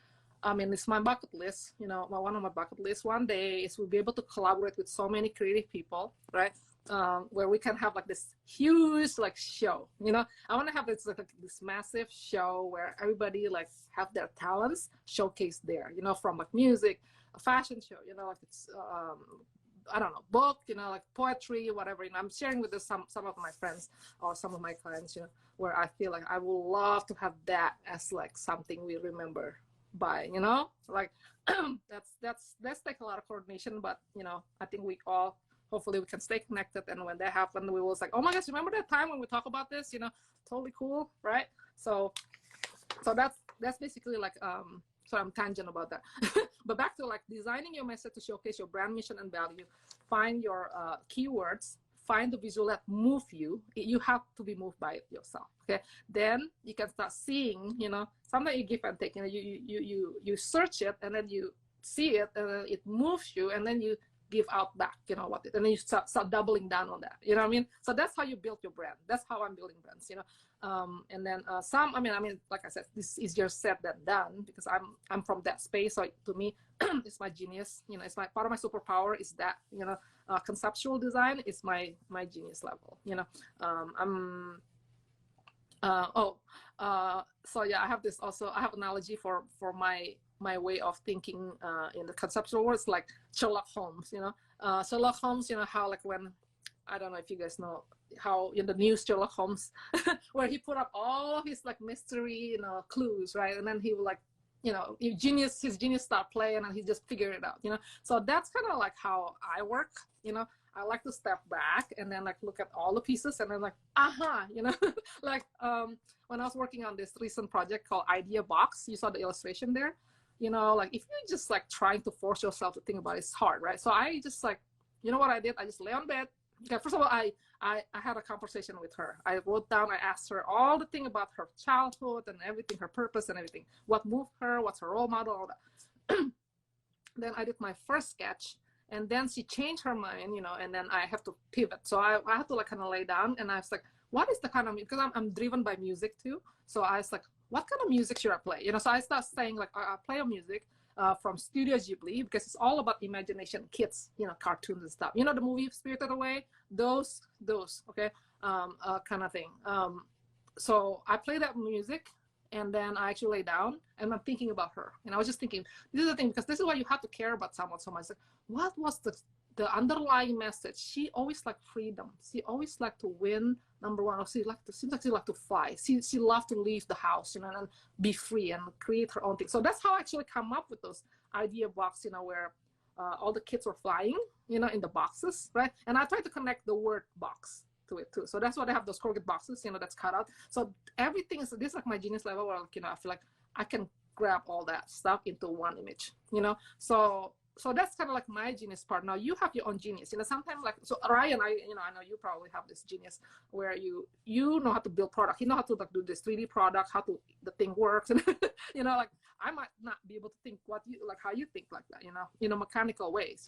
Speaker 1: I mean, it's my bucket list. One of my bucket lists one day is we'll be able to collaborate with so many creative people, right? Where we can have like this huge like show. I want to have this like this massive show where everybody like have their talents showcased there. From like music, a fashion show. Like it's I don't know, book, like poetry, whatever. I'm sharing with this some of my friends or some of my clients, where I feel like I would love to have that as like something we remember by, like that's take a lot of coordination, but I think we all hopefully we can stay connected, and when that happens, we will like, oh my gosh, remember that time when we talk about this? Totally cool, right? So that's basically like so I'm tangent about that. But back to like designing your message to showcase your brand mission and value. Find your keywords, find the visual that move you. You have to be moved by it yourself. Okay, then you can start seeing. Sometimes you give and take. You search it, and then you see it, and then it moves you, and then you give out back. And then you start doubling down on that. You know what I mean? So that's how you build your brand. That's how I'm building brands. And then some. I mean, like I said, this is easier said than done because I'm from that space. So to me, it's my genius. It's my part of my superpower is that conceptual design is my genius level. So yeah, I have this also. I have analogy for my way of thinking in the conceptual words, like Sherlock Holmes. Sherlock Holmes. How like when I don't know if you guys know how in the news Sherlock Holmes, where he put up all of his like mystery clues, right, and then he would like his genius start playing and he just figure it out. So that's kind of like how I work. I like to step back and then like look at all the pieces and then like like when I was working on this recent project called Idea Box, you saw the illustration there. Like if you just like trying to force yourself to think about it, it's hard, right? So I just like, what I did, I just lay on bed. Okay, first of all, I had a conversation with her. I wrote down, I asked her all the thing about her childhood and everything, her purpose and everything, what moved her, what's her role model, all that. Then I did my first sketch, and then she changed her mind, and then I have to pivot. So I had to like kind of lay down, and I was like, what is the kind of, because I'm driven by music too. So I was like, what kind of music should I play? So I started saying like, I play a music from Studio Ghibli, because it's all about imagination, kids, cartoons and stuff. The movie Spirited Away, those, okay, kind of thing. So I play that music, and then I actually lay down, and I'm thinking about her. And I was just thinking, this is the thing, because this is why you have to care about someone so much. Like, what was the underlying message? She always liked freedom. She always liked to win, number one. Seems like she liked to fly. She loved to leave the house, and be free and create her own thing. So that's how I actually come up with those idea box, where all the kids were flying, in the boxes, right? And I try to connect the word box to it too. So that's why I have those crooked boxes, that's cut out. So everything is, this is like my genius level where, I feel like I can grab all that stuff into one image, so that's kind of like my genius part. Now you have your own genius, sometimes like, so Ryan, I know you probably have this genius where you know how to build product, you know how to like do this 3D product, how to the thing works, and like I might not be able to think how you think like that, mechanical ways,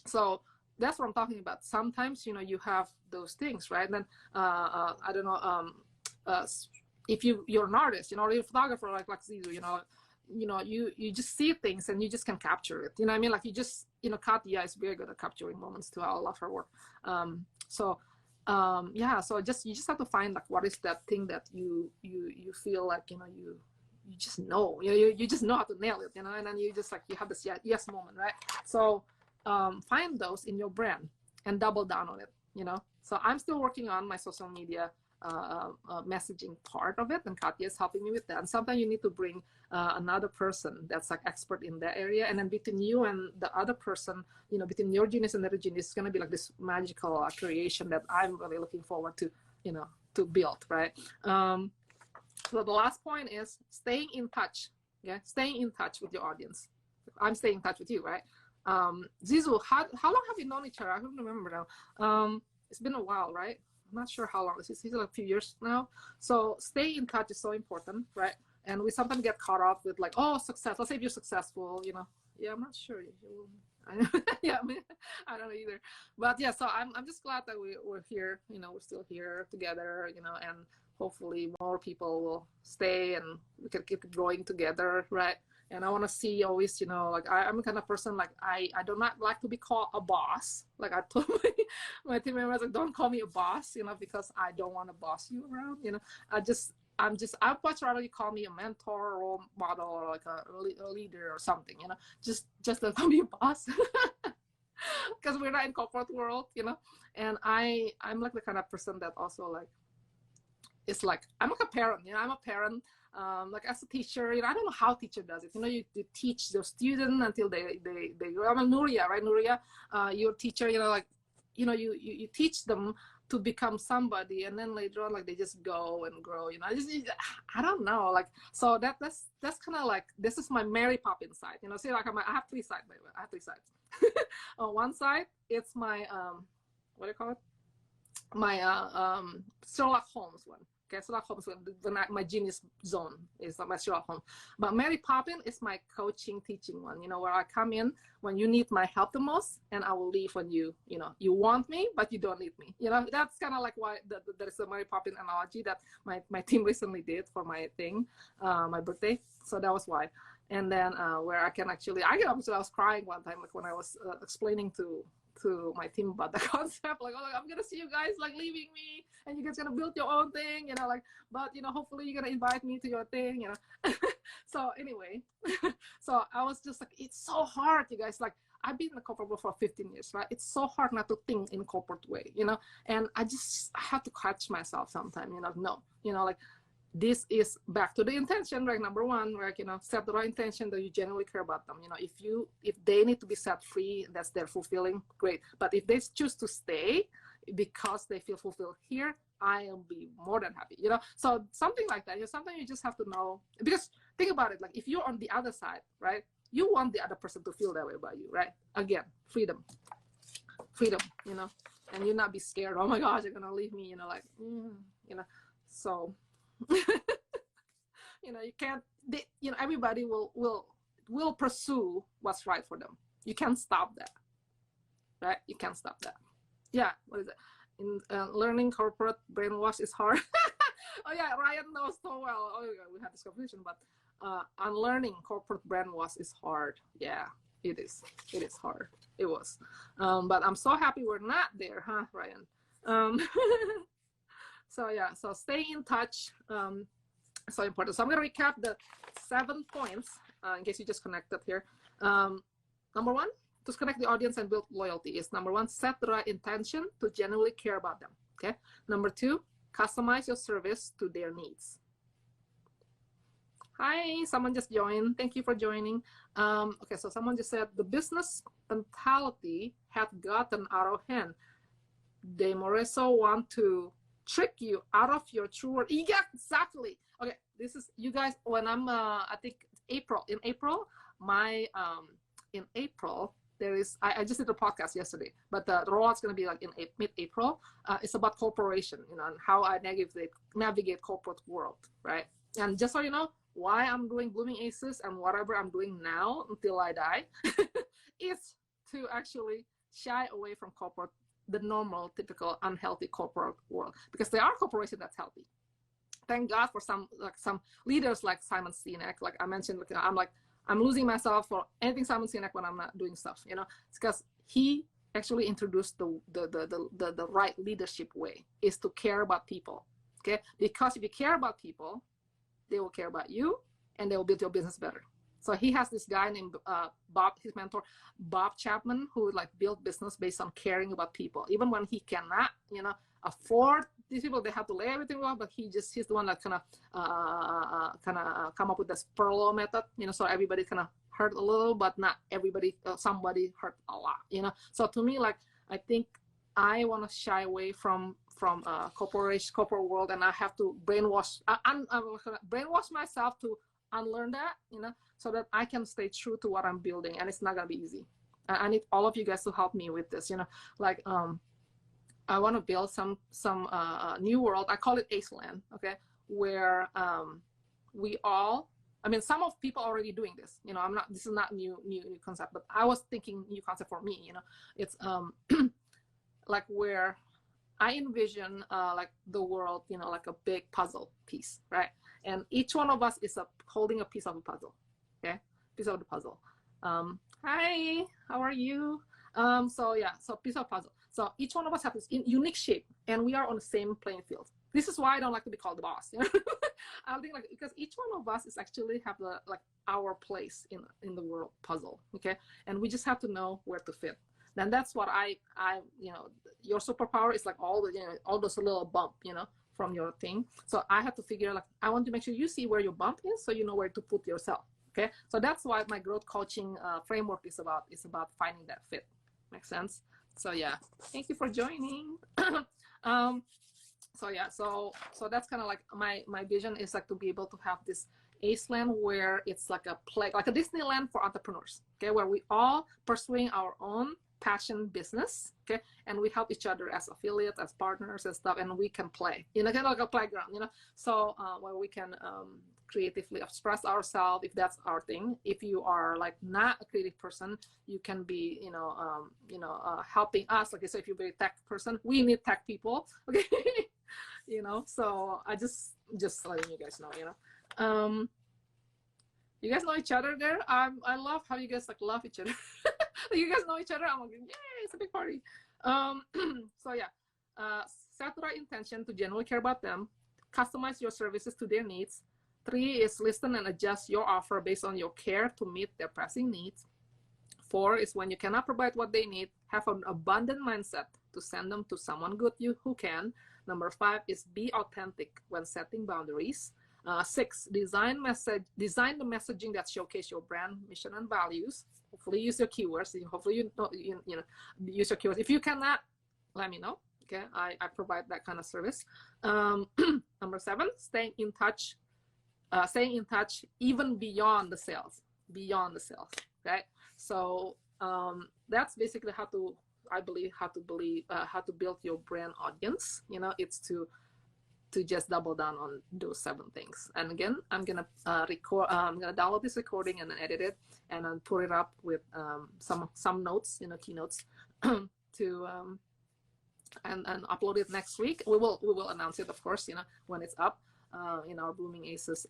Speaker 1: so that's what I'm talking about. Sometimes you have those things, right? And then I don't know, if you're an artist, or you're a photographer like Zizu, you just see things and you just can capture it. I mean? Like you just, Katya is very good at capturing moments too. I love her work. Yeah, so you just have to find like what is that thing that you feel like you just know, you just know how to nail it, and then you just like you have this yes moment, right? So find those in your brand and double down on it. So I'm still working on my social media messaging part of it, and Katya is helping me with that. And sometimes you need to bring another person that's like expert in that area, and then between you and the other person, between your genius and their genius, it's going to be like this magical creation that I'm really looking forward to to build, right? So the last point is staying in touch. Yeah, staying in touch with your audience. I'm staying in touch with you, right? Zizu, how long have you known each other? I don't remember now. It's been a while, right? I'm not sure how long. It's like a few years now. So stay in touch is so important, right? And we sometimes get caught up with like, oh, success. Let's say if you're successful, Yeah, I'm not sure. Yeah, I mean, I don't know either. But yeah, so I'm just glad that we're here. We're still here together. And hopefully more people will stay and we can keep growing together, right? And I want to see always, like I'm the kind of person like I do not like to be called a boss. Like I told my team members, like, don't call me a boss, because I don't want to boss you around. I'd much rather you call me a mentor, or role model, or like a leader or something, just don't call me a boss. Because we're not in corporate world, and I'm like the kind of person that also like, it's like I'm like a parent, I'm a parent. Like as a teacher, I don't know how teacher does it. You teach the student until they grow. I'm a Nuria, right? Nuria, your teacher, like, you teach them to become somebody, and then later on, like they just go and grow. I don't know, like, so that's kind of like, this is my Mary Poppins side. See, like I have three sides. I have three sides. On one side, it's my what do you call it? My Sherlock Holmes one. Okay, Sherlock Holmes, my genius zone is my Sherlock Holmes. But Mary Poppins is my coaching, teaching one. Where I come in when you need my help the most, and I will leave when you want me, but you don't need me. That's kind of like why there is a Mary Poppins analogy that my team recently did for my thing, my birthday. So that was why. And then where I was crying one time, like when I was explaining to my team about the concept, like, oh, I'm gonna see you guys like leaving me, and you guys gonna build your own thing, like, but hopefully you're gonna invite me to your thing, So anyway, so I was just like, it's so hard, you guys. Like, I've been in the corporate world for 15 years, right? It's so hard not to think in corporate way, and I have to catch myself sometimes, no, like, this is back to the intention, right? Number one, like, set the right intention that you genuinely care about them. If they need to be set free, that's their fulfilling, great. But if they choose to stay because they feel fulfilled here, I'll be more than happy, So something like that, something you just have to know, because think about it, like if you're on the other side, right? You want the other person to feel that way about you, right? Again, freedom, and you not be scared. Oh my gosh, you're gonna leave me, like, so. You can't, everybody will pursue what's right for them. You can't stop that, right? You can't stop that. Yeah, what is it? In learning corporate brainwash is hard. Oh yeah, Ryan knows so well. Oh yeah, we had this conversation, but unlearning corporate brainwash is hard. Yeah, it is hard. It was, but I'm so happy we're not there, huh, Ryan? So yeah, so stay in touch. So important. So I'm going to recap the 7 points in case you just connected here. Number one, to connect the audience and build loyalty is number one, set the right intention to genuinely care about them. Okay. Number two, customize your service to their needs. Hi, someone just joined. Thank you for joining. Okay, so someone just said the business mentality had gotten out of hand. They more so want to trick you out of your true word. Yeah, exactly. Okay, this is, you guys, when I'm I think in April there is, I just did a podcast yesterday, but the rollout's going to be like in mid-April. It's about corporation, and how I navigate corporate world, right? And just so you know, why I'm doing Blooming Aces and whatever I'm doing now until I die is to actually shy away from the normal, typical, unhealthy corporate world, because there are corporations that's healthy. Thank God for some leaders like Simon Sinek. Like I mentioned, I'm losing myself for anything Simon Sinek when I'm not doing stuff. It's because he actually introduced the right leadership way is to care about people. Okay, because if you care about people, they will care about you, and they will build your business better. So he has this guy named Bob, his mentor, Bob Chapman, who like built business based on caring about people. Even when he cannot, afford these people, they have to lay everything off. But he's the one that kind of come up with this furlough method. So everybody kind of hurt a little, but not everybody. Somebody hurt a lot. So to me, like I think I want to shy away from corporate world, and I have to brainwash myself to unlearn that, so that I can stay true to what I'm building, and it's not gonna be easy. I need all of you guys to help me with this. Like I want to build some new world. I call it Aceland, okay, where we all, I mean, some of people are already doing this. You know, I'm not. This is not new concept, but I was thinking new concept for me. You know, it's like where I envision like the world, you know, like a big puzzle piece, right? And each one of us is holding a piece of a puzzle, okay? Piece of the puzzle. Hi, how are you? So yeah, so piece of puzzle. So each one of us has this unique shape, and we are on the same playing field. This is why I don't like to be called the boss. You know? I think like because each one of us is actually have the like our place in the world puzzle, okay? And we just have to know where to fit. Then that's what I you know, your superpower is like all the, you know, all those little bump, you know, from your thing. So I have to figure like I want to make sure you see where your bump is, so you know where to put yourself. Okay, so that's why my growth coaching framework is about. It's about finding that fit. Makes sense? So yeah, thank you for joining. So yeah, so that's kind of like my vision is like to be able to have this Aceland where it's like a play, like a Disneyland for entrepreneurs. Okay, where we all pursuing our own passion business. Okay, and we help each other as affiliates, as partners, and stuff, and we can play. You know, kind of like a playground. You know, so where we can creatively express ourselves if that's our thing. If you are like not a creative person, you can be, you know, helping us. Like, so if you're a very tech person, we need tech people. Okay. You know, so I just letting you guys know, you know. You guys know each other there. I love how you guys like love each other. You guys know each other. I'm like, yay, it's a big party. So yeah, set the right intention to genuinely care about them. Customize your services to their needs. 3 is listen and adjust your offer based on your care to meet their pressing needs. 4 is when you cannot provide what they need, have an abundant mindset to send them to someone good who can. Number 5 is be authentic when setting boundaries. 6, design the messaging that showcase your brand, mission, and values. Hopefully use your keywords. Hopefully you know, use your keywords. If you cannot, let me know. Okay, I provide that kind of service. Number 7, staying in touch even beyond the sales, right? So that's basically how to build your brand audience. You know, it's to just double down on those 7 things. And again, I'm gonna download this recording and edit it and then put it up with some notes, you know, keynotes to and upload it next week. We will announce it, of course, you know, when it's up in our Blooming Aces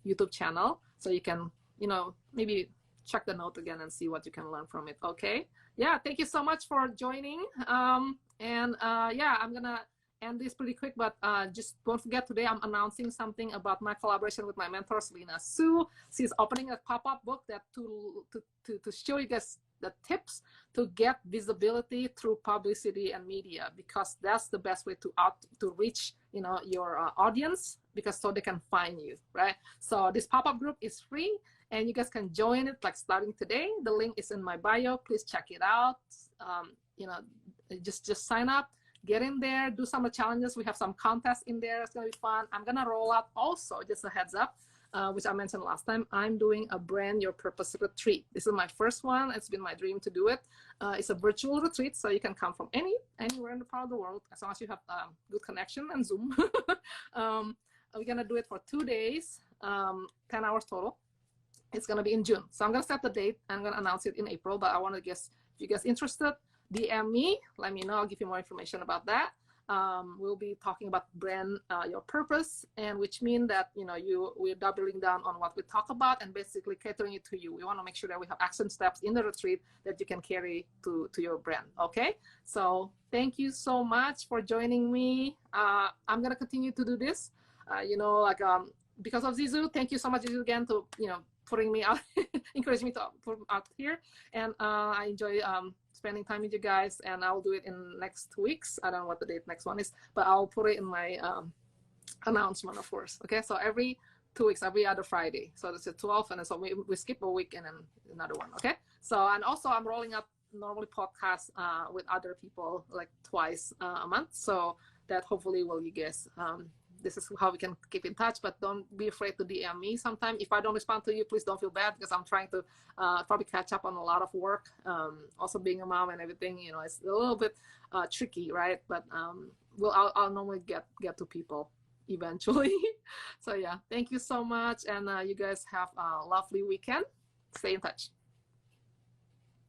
Speaker 1: YouTube channel, so you can, you know, maybe check the note again and see what you can learn from it. Okay, yeah, thank you so much for joining. Yeah, I'm gonna end this pretty quick, but just don't forget, today I'm announcing something about my collaboration with my mentor Selena Sue. She's opening a pop-up book that to show you guys the tips to get visibility through publicity and media, because that's the best way to reach, you know, your audience, because so they can find you, right? So this pop-up group is free and you guys can join it like starting today. The link is in my bio. Please check it out. You know, just sign up, get in there, do some challenges. We have some contests in there. It's gonna be fun. I'm gonna roll out also, just a heads up, which I mentioned last time, I'm doing a Brand Your Purpose retreat. This is my first one. It's been my dream to do it. It's a virtual retreat, so you can come from anywhere in the part of the world, as long as you have good connection and Zoom. We're gonna do it for 2 days, 10 hours total. It's gonna be in June. So I'm gonna set the date. I'm gonna announce it in April, but I wanna guess, if you guys interested, DM me, let me know. I'll give you more information about that. We'll be talking about brand your purpose, and which means that, you know, we're doubling down on what we talk about and basically catering it to you. We want to make sure that we have action steps in the retreat that you can carry to your brand. Okay, so thank you so much for joining me. I'm gonna continue to do this, you know, like because of Zizu. Thank you so much, Zizu, again, to, you know, putting me out, encouraging me to put out here, and I enjoy spending time with you guys, and I'll do it in next weeks. I don't know what the date next one is, but I'll put it in my announcement, of course. Okay, so every 2 weeks, every other Friday. So that's a 12, and then so we skip a week and then another one. Okay, so, and also I'm rolling up normally podcasts with other people like twice a month, so that hopefully will you guys this is how we can keep in touch. But don't be afraid to DM me sometime. If I don't respond to you, please don't feel bad, because I'm trying to probably catch up on a lot of work. Also being a mom and everything, you know, it's a little bit tricky, right? But I'll normally get to people eventually. So yeah, thank you so much, and you guys have a lovely weekend. Stay in touch.